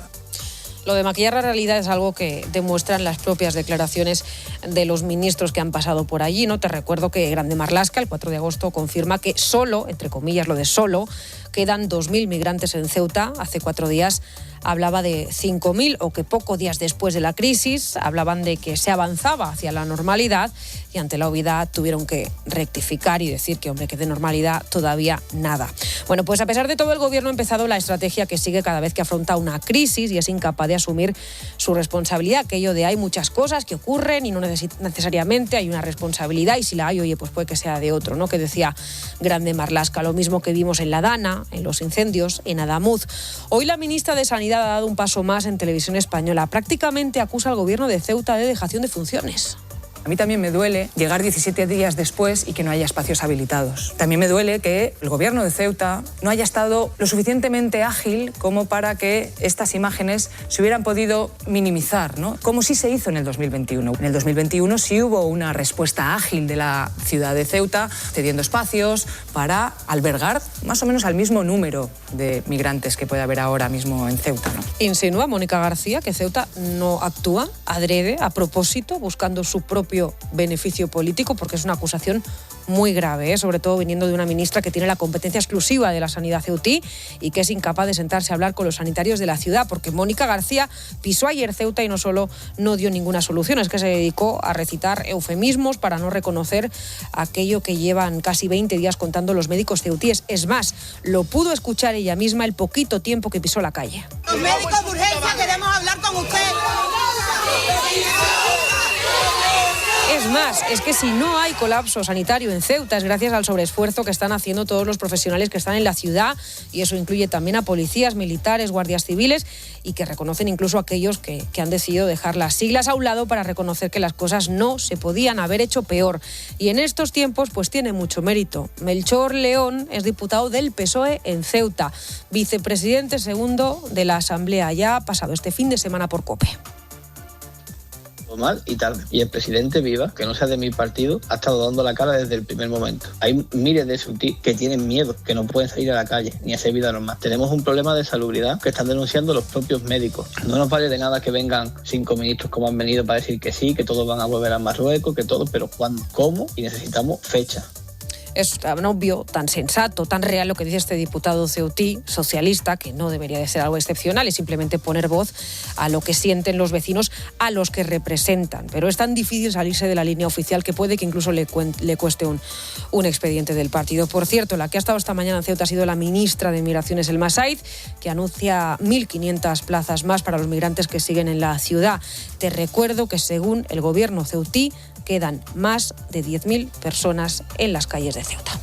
Lo de maquillar la realidad es algo que demuestran las propias declaraciones de los ministros que han pasado por allí, ¿no? Te recuerdo que Grande Marlaska, el 4 de agosto, confirma que solo, entre comillas, lo de solo, quedan 2.000 migrantes en Ceuta. Hace 4 días hablaba de 5.000, o que pocos días después de la crisis hablaban de que se avanzaba hacia la normalidad, y ante la obviedad tuvieron que rectificar y decir que, hombre, que de normalidad todavía nada. Bueno, pues a pesar de todo, el gobierno ha empezado la estrategia que sigue cada vez que afronta una crisis y es incapaz de asumir su responsabilidad. Aquello de hay muchas cosas que ocurren y no necesariamente hay una responsabilidad, y si la hay, oye, pues puede que sea de otro, ¿no? Que decía Grande Marlaska. Lo mismo que vimos en La Dana, en los incendios, en Adamuz. Hoy la ministra de Sanidad ha dado un paso más en Televisión Española. Prácticamente acusa al gobierno de Ceuta de dejación de funciones.
A mí también me duele llegar 17 días después y que no haya espacios habilitados. También me duele que el gobierno de Ceuta no haya estado lo suficientemente ágil como para que estas imágenes se hubieran podido minimizar, ¿no? Como sí se hizo en el 2021. En el 2021 sí hubo una respuesta ágil de la ciudad de Ceuta, cediendo espacios para albergar más o menos al mismo número de migrantes que puede haber ahora mismo en Ceuta, ¿no?
Insinúa Mónica García que Ceuta no actúa adrede, a propósito, buscando su propio beneficio político, porque es una acusación muy grave, sobre todo viniendo de una ministra que tiene la competencia exclusiva de la sanidad ceutí y que es incapaz de sentarse a hablar con los sanitarios de la ciudad, porque Mónica García pisó ayer Ceuta y no solo no dio ninguna solución, es que se dedicó a recitar eufemismos para no reconocer aquello que llevan casi 20 días contando los médicos ceutíes. Es más, lo pudo escuchar ella misma el poquito tiempo que pisó la calle.
Los médicos de urgencia queremos hablar con usted.
Es más, es que si no hay colapso sanitario en Ceuta es gracias al sobreesfuerzo que están haciendo todos los profesionales que están en la ciudad, y eso incluye también a policías, militares, guardias civiles, y que reconocen incluso a aquellos que han decidido dejar las siglas a un lado para reconocer que las cosas no se podían haber hecho peor. Y en estos tiempos pues tiene mucho mérito. Melchor León es diputado del PSOE en Ceuta, vicepresidente segundo de la Asamblea, ya ha pasado este fin de semana por COPE.
Mal y tarde. Y el presidente Vivas, que no sea de mi partido, ha estado dando la cara desde el primer momento. Hay miles de ceutí que tienen miedo, que no pueden salir a la calle ni hacer vida normal. Tenemos un problema de salubridad que están denunciando los propios médicos. No nos vale de nada que vengan 5 ministros como han venido para decir que sí, que todos van a volver a Marruecos, que todo, pero ¿cuándo? ¿Cómo? Y necesitamos fecha.
Es tan obvio, tan sensato, tan real lo que dice este diputado ceutí, socialista, que no debería de ser algo excepcional, es simplemente poner voz a lo que sienten los vecinos a los que representan. Pero es tan difícil salirse de la línea oficial que puede que incluso le cueste un expediente del partido. Por cierto, la que ha estado esta mañana en Ceuta ha sido la ministra de Migraciones, Elma Said, que anuncia 1.500 plazas más para los migrantes que siguen en la ciudad. Te recuerdo que según el gobierno ceutí, quedan más de 10.000 personas en las calles de Ceuta.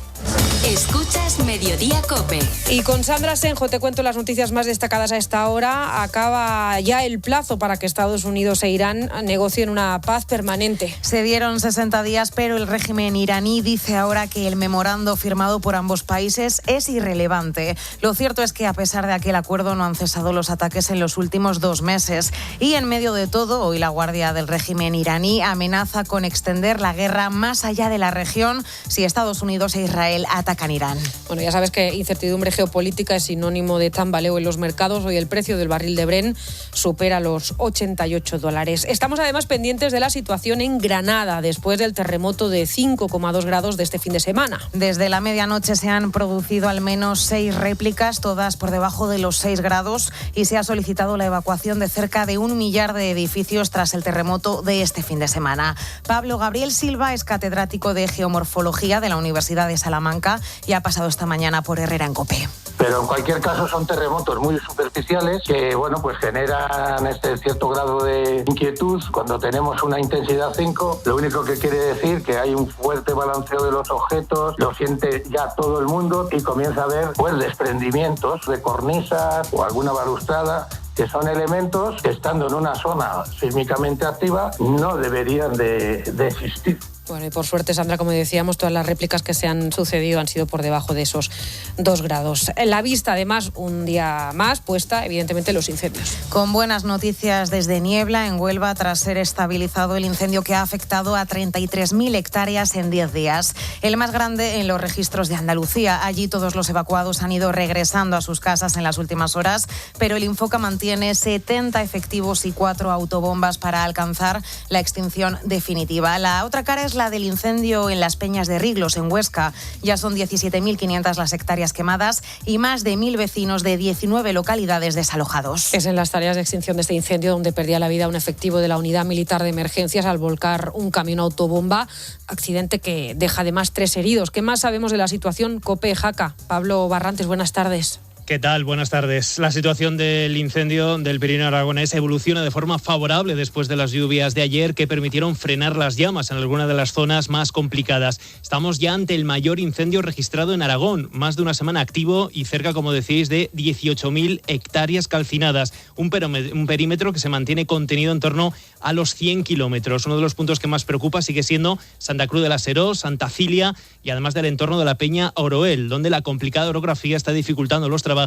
Escuchas Mediodía COPE.
Y con Sandra Senjo te cuento las noticias más destacadas a esta hora. Acaba ya el plazo para que Estados Unidos e Irán negocien una paz permanente.
Se dieron 60 días, pero el régimen iraní dice ahora que el memorando firmado por ambos países es irrelevante. Lo cierto es que a pesar de aquel acuerdo no han cesado los ataques en los últimos 2 meses. Y en medio de todo, hoy la Guardia del régimen iraní amenaza con extender la guerra más allá de la región si Estados Unidos e Israel atacan Irán.
Bueno, ya sabes que incertidumbre geopolítica es sinónimo de tambaleo en los mercados. Hoy el precio del barril de Brent supera los $88. Estamos además pendientes de la situación en Granada después del terremoto de 5,2 grados de este fin de semana.
Desde la medianoche se han producido al menos 6 réplicas, todas por debajo de los 6 grados, y se ha solicitado la evacuación de cerca de 1 millar de edificios tras el terremoto de este fin de semana. Pablo Gabriel Silva es catedrático de Geomorfología de la Universidad de Salamanca y ha pasado esta mañana por Herrera en COPE.
Pero en cualquier caso son terremotos muy superficiales que, pues generan este cierto grado de inquietud. Cuando tenemos una intensidad 5, lo único que quiere decir que hay un fuerte balanceo de los objetos, lo siente ya todo el mundo y comienza a haber desprendimientos de cornisas o alguna balustrada, que son elementos que, estando en una zona sísmicamente activa, no deberían de existir.
Bueno, y por suerte, Sandra, como decíamos, todas las réplicas que se han sucedido han sido por debajo de esos 2 grados. La vista, además, un día más puesta, evidentemente, los incendios.
Con buenas noticias desde Niebla, en Huelva, tras ser estabilizado el incendio que ha afectado a 33.000 hectáreas en 10 días. El más grande en los registros de Andalucía. Allí todos los evacuados han ido regresando a sus casas en las últimas horas, pero el Infoca mantiene 70 efectivos y 4 autobombas para alcanzar la extinción definitiva. La otra cara es la del incendio en las Peñas de Riglos, en Huesca. Ya son 17.500 las hectáreas quemadas y más de 1.000 vecinos de 19 localidades desalojados.
Es en las tareas de extinción de este incendio donde perdía la vida un efectivo de la Unidad Militar de Emergencias al volcar un camión autobomba, accidente que deja además 3 heridos. ¿Qué más sabemos de la situación? COPE, Jaca. Pablo Barrantes, buenas tardes.
¿Qué tal? Buenas tardes. La situación del incendio del Pirineo aragonés evoluciona de forma favorable después de las lluvias de ayer que permitieron frenar las llamas en algunas de las zonas más complicadas. Estamos ya ante el mayor incendio registrado en Aragón, más de una semana activo y cerca, como decís, de 18.000 hectáreas calcinadas. Un perímetro que se mantiene contenido en torno a los 100 kilómetros. Uno de los puntos que más preocupa sigue siendo Santa Cruz de la Seró, Santa Cilia y además del entorno de la Peña Oroel, donde la complicada orografía está dificultando los trabajos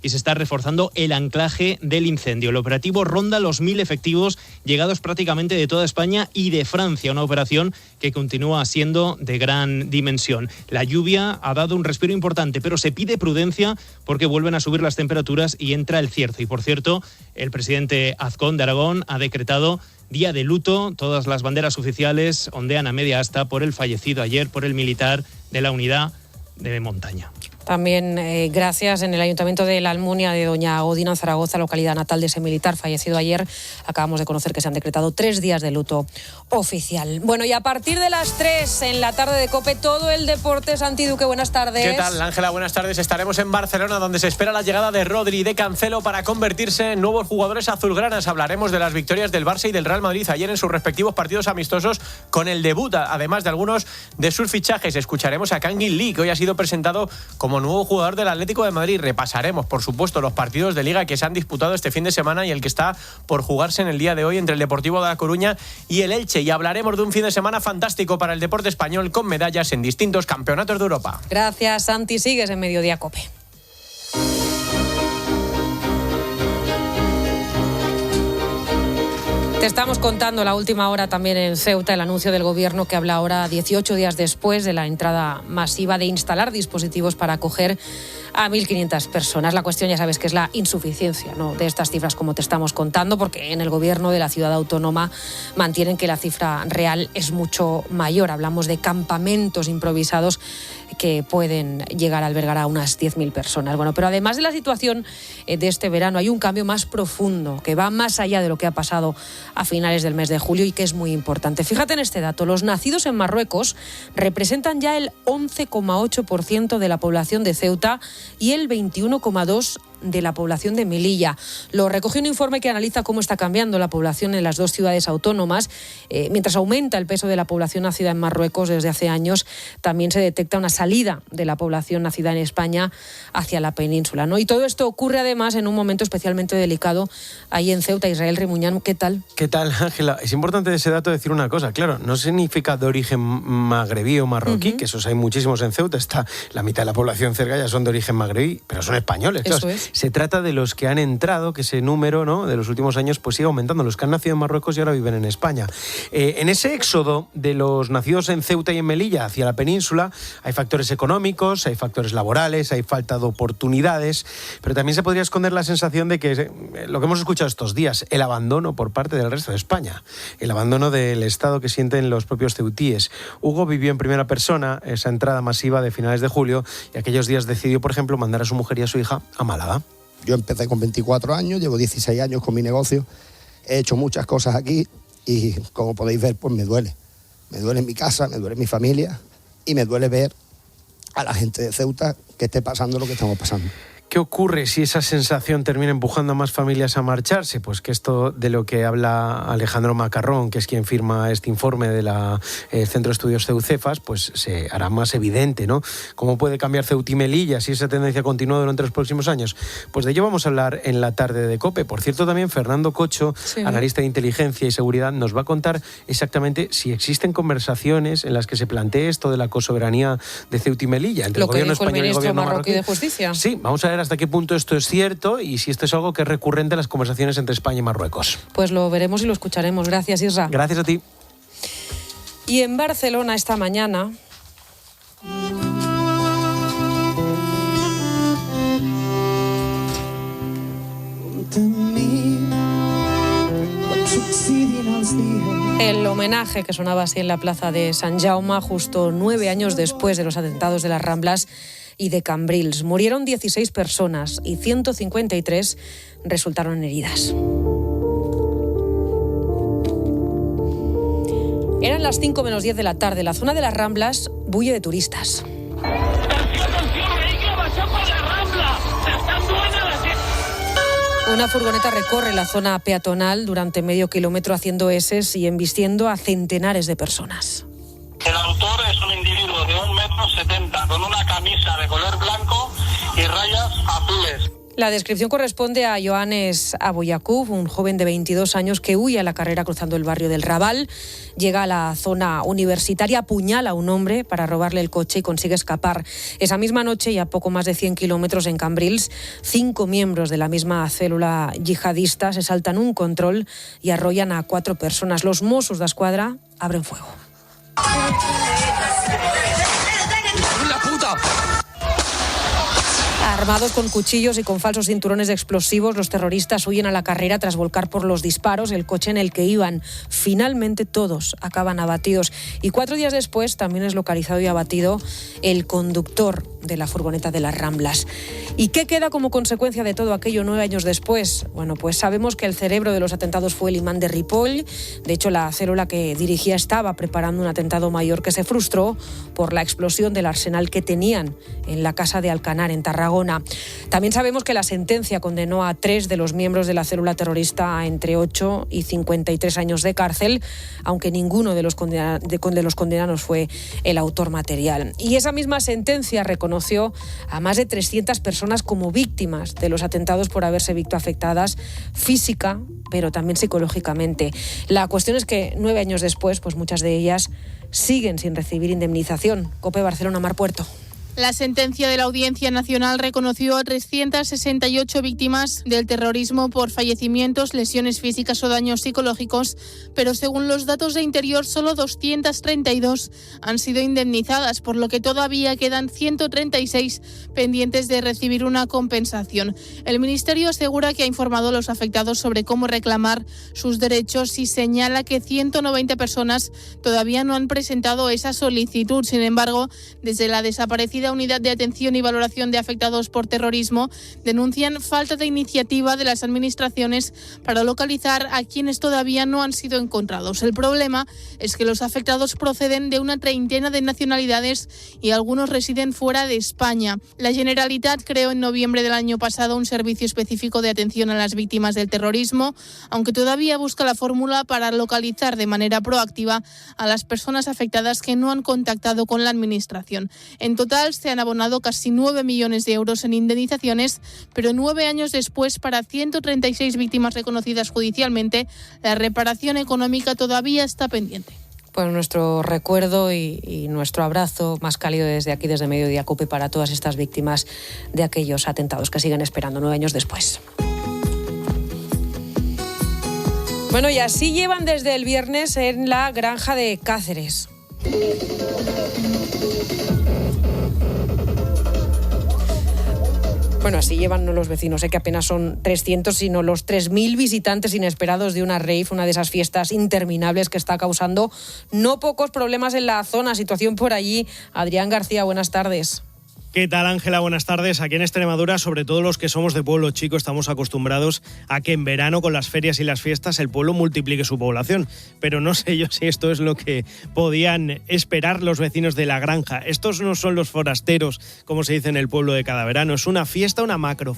y se está reforzando el anclaje del incendio. El operativo ronda los 1.000 efectivos llegados prácticamente de toda España y de Francia, una operación que continúa siendo de gran dimensión. La lluvia ha dado un respiro importante, pero se pide prudencia porque vuelven a subir las temperaturas y entra el cierzo. Y por cierto, el presidente Azcón de Aragón ha decretado día de luto. Todas las banderas oficiales ondean a media asta por el fallecido ayer por el militar de la unidad de montaña.
También gracias en el Ayuntamiento de la Almunia de Doña Odina, en Zaragoza, localidad natal de ese militar fallecido ayer. Acabamos de conocer que se han decretado 3 días de luto oficial. Bueno, y a partir de las 3 en la tarde de COPE, todo el deporte. Santi Duque, buenas tardes.
¿Qué tal, Ángela? Buenas tardes. Estaremos en Barcelona, donde se espera la llegada de Rodri y de Cancelo para convertirse en nuevos jugadores azulgranas. Hablaremos de las victorias del Barça y del Real Madrid ayer en sus respectivos partidos amistosos con el debut, además de algunos de sus fichajes. Escucharemos a Kangin Lee, que hoy ha sido presentado como nuevo jugador del Atlético de Madrid. Repasaremos, por supuesto, los partidos de Liga que se han disputado este fin de semana y el que está por jugarse en el día de hoy entre el Deportivo de La Coruña y el Elche. Y hablaremos de un fin de semana fantástico para el deporte español con medallas en distintos campeonatos de Europa.
Gracias, Santi. Sigues en Mediodía COPE. Te estamos contando la última hora también en Ceuta, el anuncio del gobierno que habla ahora 18 días después de la entrada masiva de instalar dispositivos para acoger a 1.500 personas. La cuestión, ya sabes, que es la insuficiencia, ¿no?, de estas cifras, como te estamos contando, porque en el gobierno de la ciudad autónoma mantienen que la cifra real es mucho mayor. Hablamos de campamentos improvisados que pueden llegar a albergar a unas 10.000 personas. Bueno, pero además de la situación de este verano, hay un cambio más profundo que va más allá de lo que ha pasado a finales del mes de julio y que es muy importante. Fíjate en este dato: los nacidos en Marruecos representan ya el 11,8% de la población de Ceuta y el 21,2% de la población de Melilla. Lo recoge un informe que analiza cómo está cambiando la población en las dos ciudades autónomas. Mientras aumenta el peso de la población nacida en Marruecos desde hace años, también se detecta una salida de la población nacida en España hacia la península, ¿no? Y todo esto ocurre además en un momento especialmente delicado ahí en Ceuta. Israel Rimuñán, ¿qué tal?
¿Qué tal, Ángela? Es importante de ese dato decir una cosa. Claro, no significa de origen magrebí o marroquí, que esos hay muchísimos en Ceuta. Está la mitad de la población cerca ya son de origen magrebí, pero son españoles.
Eso
claro,
es.
Se trata de los que han entrado, que ese número, ¿no?, de los últimos años pues sigue aumentando. Los que han nacido en Marruecos y ahora viven en España. En ese éxodo de los nacidos en Ceuta y en Melilla hacia la península hay factores económicos, hay factores laborales, hay falta de oportunidades, pero también se podría esconder la sensación de que lo que hemos escuchado estos días, el abandono por parte del resto de España, el abandono del Estado que sienten los propios ceutíes. Hugo vivió en primera persona esa entrada masiva de finales de julio y aquellos días decidió, por ejemplo, mandar a su mujer y a su hija a Málaga.
Yo empecé con 24 años, llevo 16 años con mi negocio, he hecho muchas cosas aquí y, como podéis ver, pues me duele. Me duele mi casa, me duele mi familia y me duele ver a la gente de Ceuta que esté pasando lo que estamos pasando.
¿Qué ocurre si esa sensación termina empujando a más familias a marcharse? Pues que esto de lo que habla Alejandro Macarrón, que es quien firma este informe de la Centro de Estudios Ceucefas, pues se hará más evidente, ¿no? ¿Cómo puede cambiar Ceuta y Melilla si esa tendencia continúa durante los próximos años? Pues de ello vamos a hablar en la tarde de COPE. Por cierto, también Fernando Cocho, analista de inteligencia y seguridad, nos va a contar exactamente si existen conversaciones en las que se plantee esto de la cosoberanía de Ceuta y Melilla entre el gobierno español y el gobierno marroquí
de Justicia.
Sí, vamos a ver hasta qué punto esto es cierto y si esto es algo que es recurrente en las conversaciones entre España y Marruecos.
Pues lo veremos y lo escucharemos. Gracias, Isra.
Gracias a ti.
Y en Barcelona esta mañana... El homenaje que sonaba así en la plaza de Sant Jaume, justo 9 años después de los atentados de las Ramblas y de Cambrils. Murieron 16 personas y 153 resultaron heridas. Eran las 5 menos 10 de la tarde. La zona de las Ramblas bulle de turistas. Una furgoneta recorre la zona peatonal durante medio kilómetro haciendo eses y embistiendo a centenares de personas.
El autor es un individuo de 1,70 m con una camisa de color blanco y rayas azules.
La descripción corresponde a Joanes Aboyacub, un joven de 22 años que huye a la carrera cruzando el barrio del Raval. Llega a la zona universitaria, apuñala a un hombre para robarle el coche y consigue escapar. Esa misma noche y a poco más de 100 kilómetros en Cambrils, 5 miembros de la misma célula yihadista se saltan un control y arrollan a 4 personas. Los Mossos d'Esquadra abren fuego. Armados con cuchillos y con falsos cinturones de explosivos, los terroristas huyen a la carrera tras volcar por los disparos el coche en el que iban. Finalmente todos acaban abatidos y 4 días después también es localizado y abatido el conductor de la furgoneta de las Ramblas. ¿Y qué queda como consecuencia de todo aquello 9 años después? Bueno, pues sabemos que el cerebro de los atentados fue el imán de Ripoll. De hecho, la célula que dirigía estaba preparando un atentado mayor que se frustró por la explosión del arsenal que tenían en la casa de Alcanar, en Tarragona. También sabemos que la sentencia condenó a 3 de los miembros de la célula terrorista a entre 8 y 53 años de cárcel, aunque ninguno de los condenados fue el autor material. Y esa misma sentencia reconoció a más de 300 personas como víctimas de los atentados por haberse visto afectadas física, pero también psicológicamente. La cuestión es que 9 años después, pues muchas de ellas siguen sin recibir indemnización. COPE Barcelona, Mar Puerto.
La sentencia de la Audiencia Nacional reconoció a 368 víctimas del terrorismo por fallecimientos, lesiones físicas o daños psicológicos, pero según los datos de Interior, solo 232 han sido indemnizadas, por lo que todavía quedan 136 pendientes de recibir una compensación. El Ministerio asegura que ha informado a los afectados sobre cómo reclamar sus derechos y señala que 190 personas todavía no han presentado esa solicitud. Sin embargo, desde la desaparecida Unida, Unidad de Atención y Valoración de Afectados por Terrorismo, denuncian falta de iniciativa de las administraciones para localizar a quienes todavía no han sido encontrados. El problema es que los afectados proceden de una treintena de nacionalidades y algunos residen fuera de España. La Generalitat creó en noviembre del año pasado un servicio específico de atención a las víctimas del terrorismo, aunque todavía busca la fórmula para localizar de manera proactiva a las personas afectadas que no han contactado con la Administración. En total se han abonado casi 9 millones de euros en indemnizaciones, pero 9 años después, para 136 víctimas reconocidas judicialmente, la reparación económica todavía está pendiente.
Pues nuestro recuerdo y nuestro abrazo más cálido desde aquí, desde Mediodía COPE, para todas estas víctimas de aquellos atentados que siguen esperando 9 años después. Bueno, y así llevan desde el viernes en la granja de Cáceres. Bueno, así llevan no los vecinos, que apenas son 300, sino los 3.000 visitantes inesperados de una rave, una de esas fiestas interminables que está causando no pocos problemas en la zona. Situación por allí. Adrián García, buenas tardes.
¿Qué tal, Ángela? Buenas tardes. Aquí en Extremadura, sobre todo los que somos de pueblo chico, estamos acostumbrados a que en verano, con las ferias y las fiestas, el pueblo multiplique su población. Pero no sé yo si esto es lo que podían esperar los vecinos de la granja. Estos no son los forasteros, como se dice en el pueblo de cada verano. Es una fiesta, una macro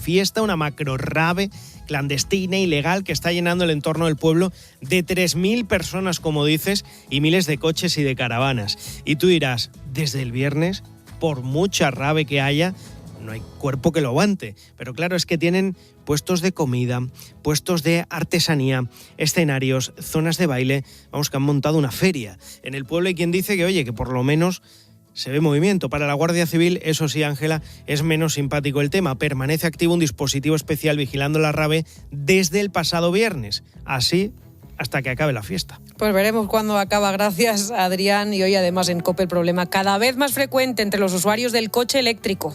rave clandestina, ilegal, que está llenando el entorno del pueblo de 3.000 personas, como dices, y miles de coches y de caravanas. Y tú dirás, desde el viernes, por mucha rave que haya, no hay cuerpo que lo aguante. Pero claro, es que tienen puestos de comida, puestos de artesanía, escenarios, zonas de baile. Vamos, que han montado una feria. En el pueblo hay quien dice que, oye, que por lo menos se ve movimiento. Para la Guardia Civil, eso sí, Ángela, es menos simpático el tema. Permanece activo un dispositivo especial vigilando la rave desde el pasado viernes. Así hasta que acabe la fiesta.
Pues veremos cuándo acaba. Gracias, Adrián. Y hoy además en COPE el problema cada vez más frecuente entre los usuarios del coche eléctrico.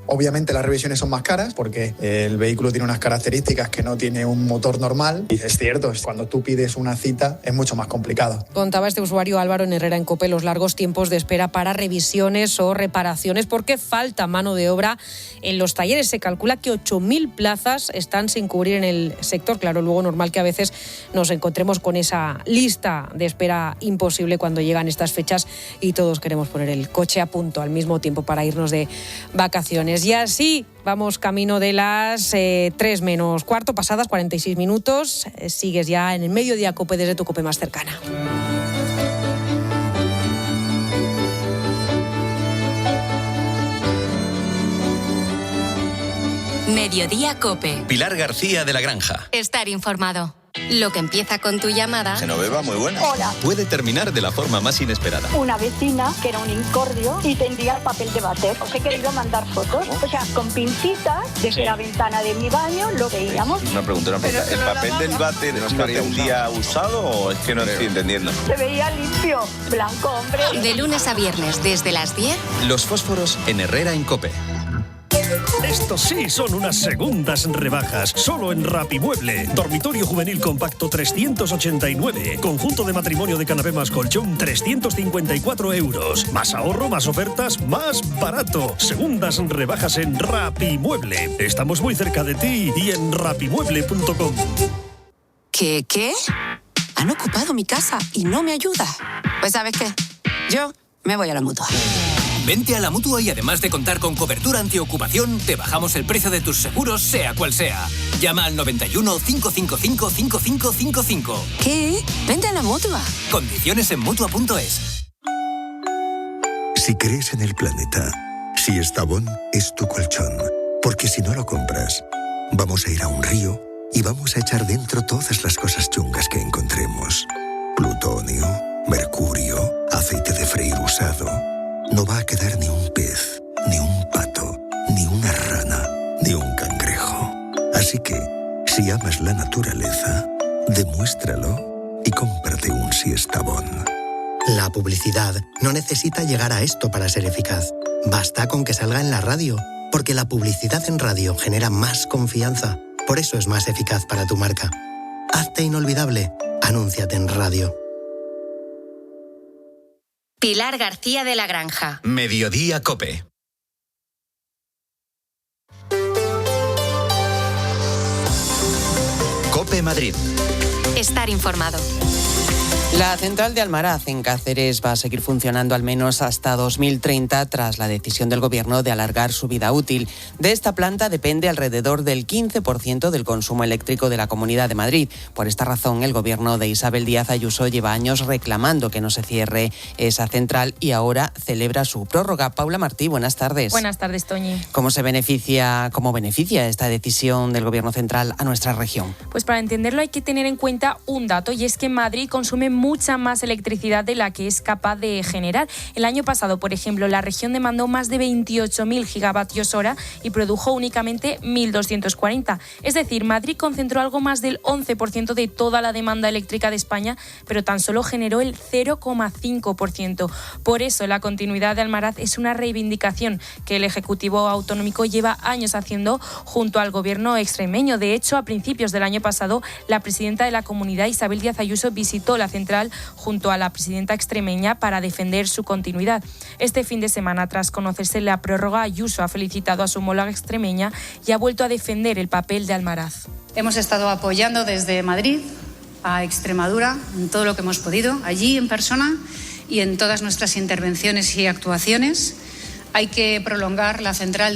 Obviamente las revisiones son más caras porque el vehículo tiene unas características que no tiene un motor normal y es cierto, cuando tú pides una cita es mucho más complicado.
Contaba este usuario Álvaro en Herrera en COPE los largos tiempos de espera para revisiones o reparaciones porque falta mano de obra en los talleres. Se calcula que 8.000 plazas están sin cubrir en el sector. Claro, luego normal que a veces nos encontremos con esa lista de espera imposible cuando llegan estas fechas y todos queremos poner el coche a punto al mismo tiempo para irnos de vacaciones. Y así vamos camino de las 3 menos cuarto, pasadas 46 minutos. Sigues ya en el Mediodía COPE desde tu COPE más cercana.
Mediodía COPE.
Pilar García de la Granja.
Estar informado. Lo que empieza con tu llamada.
Genoveva, muy buena.
Hola.
Puede terminar de la forma más inesperada.
Una vecina que era un incordio y tendía papel de váter. Os he querido mandar fotos. O sea, con pincitas desde la ventana de mi baño lo veíamos.
Una pregunta. ¿El papel del váter no estaría un día usado o es que no estoy entendiendo?
Se veía limpio, blanco, hombre.
De lunes a viernes desde las 10.
Los fósforos en Herrera en COPE.
Estos sí son unas segundas rebajas, solo en Rapimueble. Dormitorio juvenil compacto 389. Conjunto de matrimonio de canapé más colchón 354 euros. Más ahorro, más ofertas, más barato. Segundas rebajas en Rapimueble. Estamos muy cerca de ti y en rapimueble.com.
¿Qué? Han ocupado mi casa y no me ayuda. Pues ¿sabes qué? Yo me voy a la Mutua.
Vente a la Mutua y además de contar con cobertura antiocupación, te bajamos el precio de tus seguros, sea cual sea. Llama al 91 555 5555.
¿Qué? Vente a la Mutua.
Condiciones en Mutua.es.
Si crees en el planeta, si Estabón es tu colchón, porque si no lo compras, vamos a ir a un río y vamos a echar dentro todas las cosas chungas que encontremos. Plutonio, mercurio, aceite de freír usado. No va a quedar ni un pez, ni un pato, ni una rana, ni un cangrejo. Así que, si amas la naturaleza, demuéstralo y cómprate un Siestabón.
La publicidad no necesita llegar a esto para ser eficaz. Basta con que salga en la radio, porque la publicidad en radio genera más confianza. Por eso es más eficaz para tu marca. Hazte inolvidable. Anúnciate en radio.
Pilar García de la Granja.
Mediodía COPE. COPE Madrid.
Estar informado.
La central de Almaraz en Cáceres va a seguir funcionando al menos hasta 2030 tras la decisión del Gobierno de alargar su vida útil. De esta planta depende alrededor del 15% del consumo eléctrico de la Comunidad de Madrid. Por esta razón, el Gobierno de Isabel Díaz Ayuso lleva años reclamando que no se cierre esa central y ahora celebra su prórroga. Paula Martí, buenas tardes.
Buenas tardes, Toñi.
¿Cómo beneficia esta decisión del Gobierno central a nuestra región?
Pues para entenderlo hay que tener en cuenta un dato, y es que Madrid consume mucha más electricidad de la que es capaz de generar. El año pasado, por ejemplo, la región demandó más de 28.000 gigavatios hora y produjo únicamente 1.240. Es decir, Madrid concentró algo más del 11% de toda la demanda eléctrica de España, pero tan solo generó el 0,5%. Por eso, la continuidad de Almaraz es una reivindicación que el Ejecutivo Autonómico lleva años haciendo junto al Gobierno extremeño. De hecho, a principios del año pasado, la presidenta de la comunidad, Isabel Díaz Ayuso, visitó la central junto a la presidenta extremeña para defender su continuidad. Este fin de semana, tras conocerse la prórroga, Ayuso ha felicitado a su homóloga extremeña y ha vuelto a defender el papel de Almaraz.
Hemos estado apoyando desde Madrid a Extremadura en todo lo que hemos podido, allí en persona y en todas nuestras intervenciones y actuaciones. Hay que prolongar la vida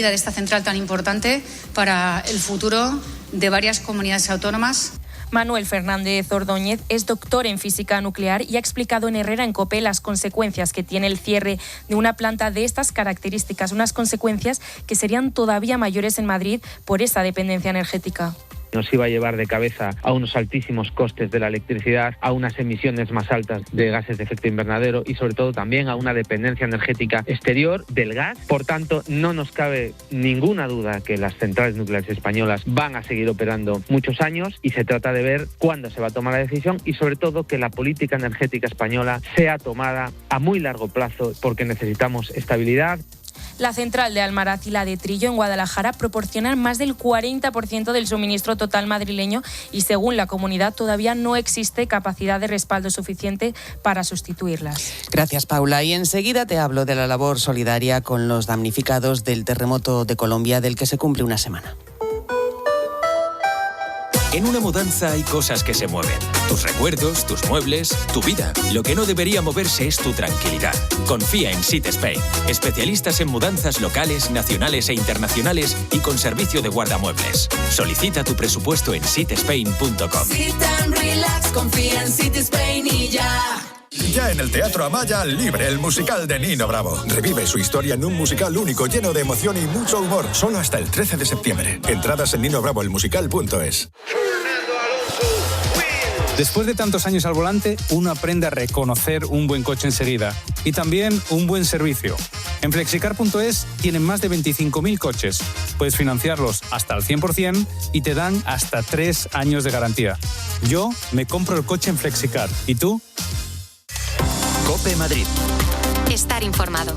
de esta central tan importante para el futuro de varias comunidades autónomas.
Manuel Fernández Ordóñez es doctor en física nuclear y ha explicado en Herrera en COPE las consecuencias que tiene el cierre de una planta de estas características, unas consecuencias que serían todavía mayores en Madrid por esa dependencia energética.
Nos iba a llevar de cabeza a unos altísimos costes de la electricidad, a unas emisiones más altas de gases de efecto invernadero y sobre todo también a una dependencia energética exterior del gas. Por tanto, no nos cabe ninguna duda que las centrales nucleares españolas van a seguir operando muchos años y se trata de ver cuándo se va a tomar la decisión y sobre todo que la política energética española sea tomada a muy largo plazo porque necesitamos estabilidad.
La central de Almaraz y la de Trillo en Guadalajara proporcionan más del 40% del suministro total madrileño y según la comunidad todavía no existe capacidad de respaldo suficiente para sustituirlas.
Gracias, Paula. Y enseguida te hablo de la labor solidaria con los damnificados del terremoto de Colombia, del que se cumple una semana.
En una mudanza hay cosas que se mueven. Tus recuerdos, tus muebles, tu vida. Lo que no debería moverse es tu tranquilidad. Confía en Sit Spain. Especialistas en mudanzas locales, nacionales e internacionales y con servicio de guardamuebles. Solicita tu presupuesto en sitspain.com.
Sit and relax, confía en Sit Spain y ya.
Ya en el Teatro Amaya, Libre, el musical de Nino Bravo. Revive su historia en un musical único, lleno de emoción y mucho humor. Solo hasta el 13 de septiembre. Entradas en ninobravoelmusical.es.
Después de tantos años al volante, uno aprende a reconocer un buen coche enseguida y también un buen servicio. En Flexicar.es tienen más de 25.000 coches. Puedes financiarlos hasta el 100% y te dan hasta 3 años de garantía. Yo me compro el coche en Flexicar. ¿Y tú?
COPE Madrid.
Estar informado.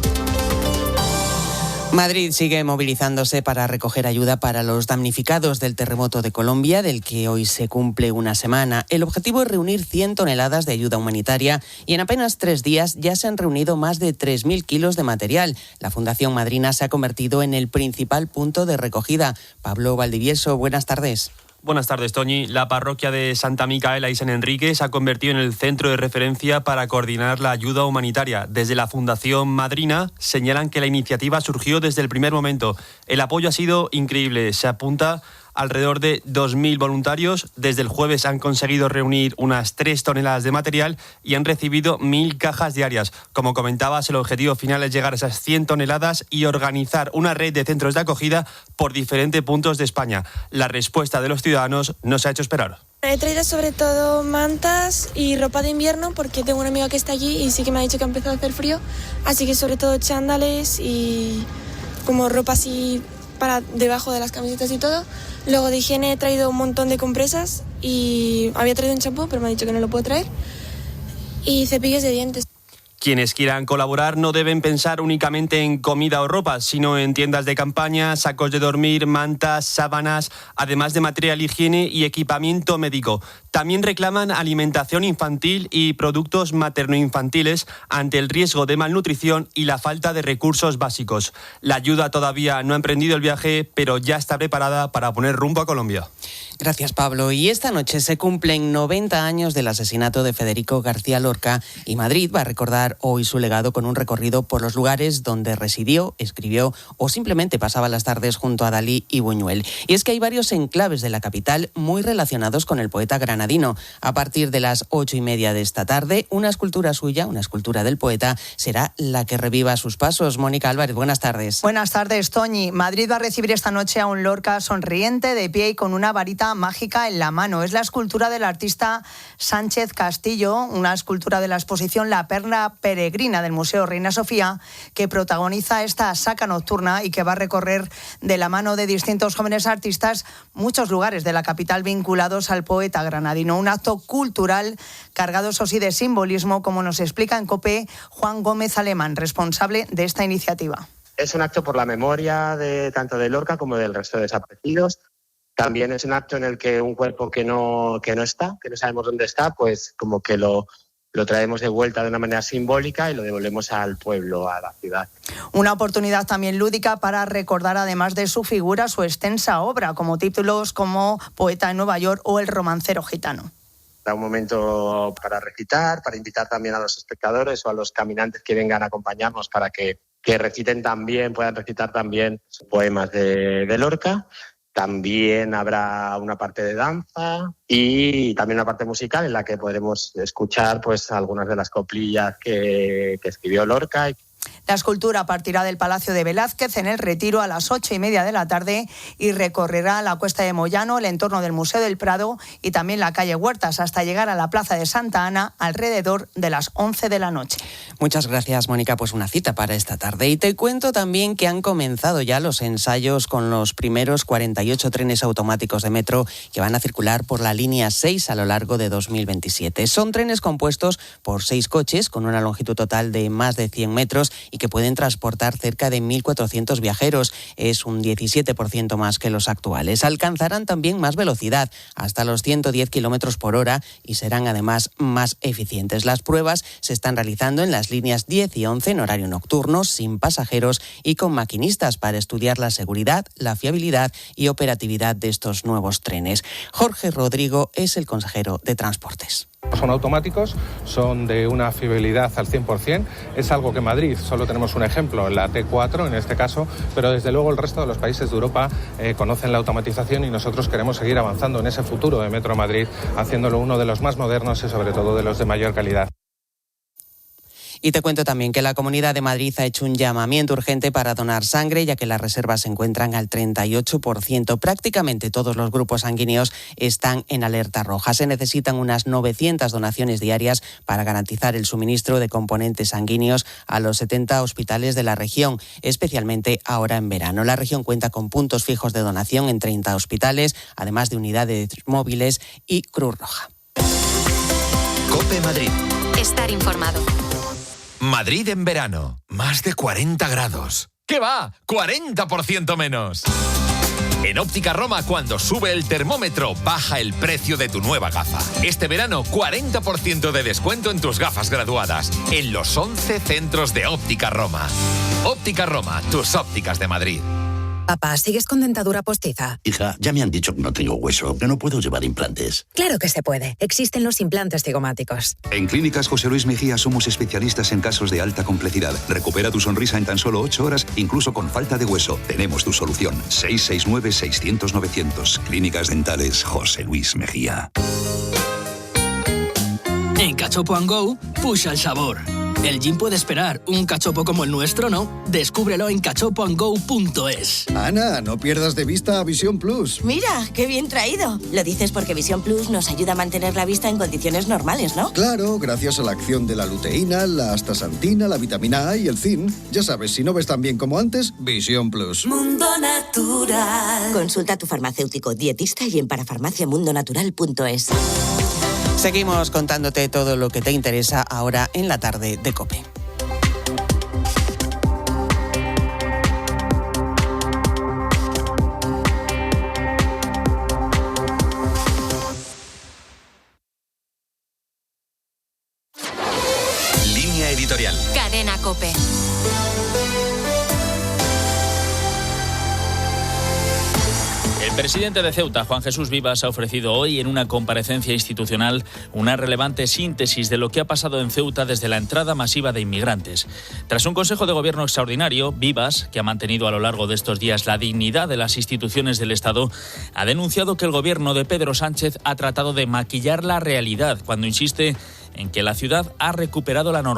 Madrid sigue movilizándose para recoger ayuda para los damnificados del terremoto de Colombia, del que hoy se cumple una semana. El objetivo es reunir 100 toneladas de ayuda humanitaria y en apenas 3 días ya se han reunido más de 3.000 kilos de material. La Fundación Madrina se ha convertido en el principal punto de recogida. Pablo Valdivieso, buenas tardes.
Buenas tardes, Toñi. La parroquia de Santa Micaela y San Enrique se ha convertido en el centro de referencia para coordinar la ayuda humanitaria. Desde la Fundación Madrina señalan que la iniciativa surgió desde el primer momento. El apoyo ha sido increíble. Se apunta alrededor de 2.000 voluntarios. Desde el jueves han conseguido reunir unas 3 toneladas de material y han recibido 1.000 cajas diarias. Como comentabas, el objetivo final es llegar a esas 100 toneladas y organizar una red de centros de acogida por diferentes puntos de España. La respuesta de los ciudadanos no se ha hecho esperar.
He traído sobre todo mantas y ropa de invierno porque tengo una amiga que está allí y sí que me ha dicho que ha empezado a hacer frío. Así que sobre todo chándales y como ropa así para debajo de las camisetas y todo. Luego de higiene he traído un montón de compresas y había traído un champú, pero me ha dicho que no lo puedo traer. Y cepillos de dientes.
Quienes quieran colaborar no deben pensar únicamente en comida o ropa, sino en tiendas de campaña, sacos de dormir, mantas, sábanas, además de material higiene y equipamiento médico. También reclaman alimentación infantil y productos materno-infantiles ante el riesgo de malnutrición y la falta de recursos básicos. La ayuda todavía no ha emprendido el viaje, pero ya está preparada para poner rumbo a Colombia.
Gracias, Pablo. Y esta noche se cumplen 90 años del asesinato de Federico García Lorca y Madrid va a recordar hoy su legado con un recorrido por los lugares donde residió, escribió o simplemente pasaba las tardes junto a Dalí y Buñuel. Y es que hay varios enclaves de la capital muy relacionados con el poeta granadino. A partir de las 8:30 de esta tarde, una escultura suya, una escultura del poeta, será la que reviva sus pasos. Mónica Álvarez, buenas tardes.
Buenas tardes, Toñi. Madrid va a recibir esta noche a un Lorca sonriente, de pie y con una varita mágica en la mano. Es la escultura del artista Sánchez Castillo, una escultura de la exposición La Perla Peregrina del Museo Reina Sofía, que protagoniza esta saca nocturna y que va a recorrer de la mano de distintos jóvenes artistas muchos lugares de la capital vinculados al poeta granadino. Un acto cultural cargado, eso sí, de simbolismo, como nos explica en COPE Juan Gómez Alemán, responsable de esta iniciativa.
Es un acto por la memoria tanto de Lorca como del resto de desaparecidos. También es un acto en el que un cuerpo que no está, que no sabemos dónde está, pues como que lo traemos de vuelta de una manera simbólica y lo devolvemos al pueblo, a la ciudad.
Una oportunidad también lúdica para recordar, además de su figura, su extensa obra, como títulos como Poeta en Nueva York o El romancero gitano.
Da un momento para recitar, para invitar también a los espectadores o a los caminantes que vengan a acompañarnos para que puedan recitar también poemas de Lorca. También habrá una parte de danza y también una parte musical en la que podremos escuchar pues algunas de las coplillas que escribió Lorca.
La escultura partirá del Palacio de Velázquez en el Retiro a las 8:30 de la tarde y recorrerá la Cuesta de Moyano, el entorno del Museo del Prado y también la calle Huertas hasta llegar a la Plaza de Santa Ana alrededor de las 11 de la noche.
Muchas gracias, Mónica. Pues una cita para esta tarde. Y te cuento también que han comenzado ya los ensayos con los primeros 48 trenes automáticos de metro que van a circular por la línea 6 a lo largo de 2027. Son trenes compuestos por 6 coches con una longitud total de más de 100 metros y que pueden transportar cerca de 1.400 viajeros. Es un 17% más que los actuales. Alcanzarán también más velocidad, hasta los 110 kilómetros por hora, y serán además más eficientes. Las pruebas se están realizando en las líneas 10 y 11 en horario nocturno, sin pasajeros y con maquinistas para estudiar la seguridad, la fiabilidad y operatividad de estos nuevos trenes. Jorge Rodrigo es el consejero de Transportes.
Son automáticos, son de una fiabilidad al 100%. Es algo que en Madrid solo tenemos un ejemplo, la T4 en este caso, pero desde luego el resto de los países de Europa conocen la automatización y nosotros queremos seguir avanzando en ese futuro de Metro Madrid, haciéndolo uno de los más modernos y sobre todo de los de mayor calidad.
Y te cuento también que la Comunidad de Madrid ha hecho un llamamiento urgente para donar sangre, ya que las reservas se encuentran al 38%. Prácticamente todos los grupos sanguíneos están en alerta roja. Se necesitan unas 900 donaciones diarias para garantizar el suministro de componentes sanguíneos a los 70 hospitales de la región, especialmente ahora en verano. La región cuenta con puntos fijos de donación en 30 hospitales, además de unidades móviles y Cruz Roja.
COPE Madrid.
Estar informado.
Madrid en verano, más de 40 grados. ¿Qué va? ¡40% menos! En Óptica Roma, cuando sube el termómetro, baja el precio de tu nueva gafa. Este verano, 40% de descuento en tus gafas graduadas, en los 11 centros de Óptica Roma. Óptica Roma, tus ópticas de Madrid.
Papá, ¿sigues con dentadura postiza?
Hija, ya me han dicho que no tengo hueso, que no puedo llevar implantes.
Claro que se puede. Existen los implantes cigomáticos.
En Clínicas José Luis Mejía somos especialistas en casos de alta complejidad. Recupera tu sonrisa en tan solo 8 horas, incluso con falta de hueso. Tenemos tu solución. 669-600-900. Clínicas Dentales José Luis Mejía.
En Cachopo & Go, pusha el sabor. El gin puede esperar, un cachopo como el nuestro no. Descúbrelo en cachopoandgo.es.
Ana, no pierdas de vista a Visión Plus.
Mira, qué bien traído. Lo dices porque Visión Plus nos ayuda a mantener la vista en condiciones normales, ¿no?
Claro, gracias a la acción de la luteína, la astaxantina, la vitamina A y el zinc. Ya sabes, si no ves tan bien como antes, Visión Plus.
Mundo Natural. Consulta a tu farmacéutico, dietista y en parafarmaciamundonatural.es.
Seguimos contándote todo lo que te interesa ahora en la tarde de COPE.
editorial.
Cadena COPE.
El presidente de Ceuta, Juan Jesús Vivas, ha ofrecido hoy en una comparecencia institucional una relevante síntesis de lo que ha pasado en Ceuta desde la entrada masiva de inmigrantes. Tras un Consejo de Gobierno extraordinario, Vivas, que ha mantenido a lo largo de estos días la dignidad de las instituciones del Estado, ha denunciado que el gobierno de Pedro Sánchez ha tratado de maquillar la realidad cuando insiste en que la ciudad ha recuperado la normalidad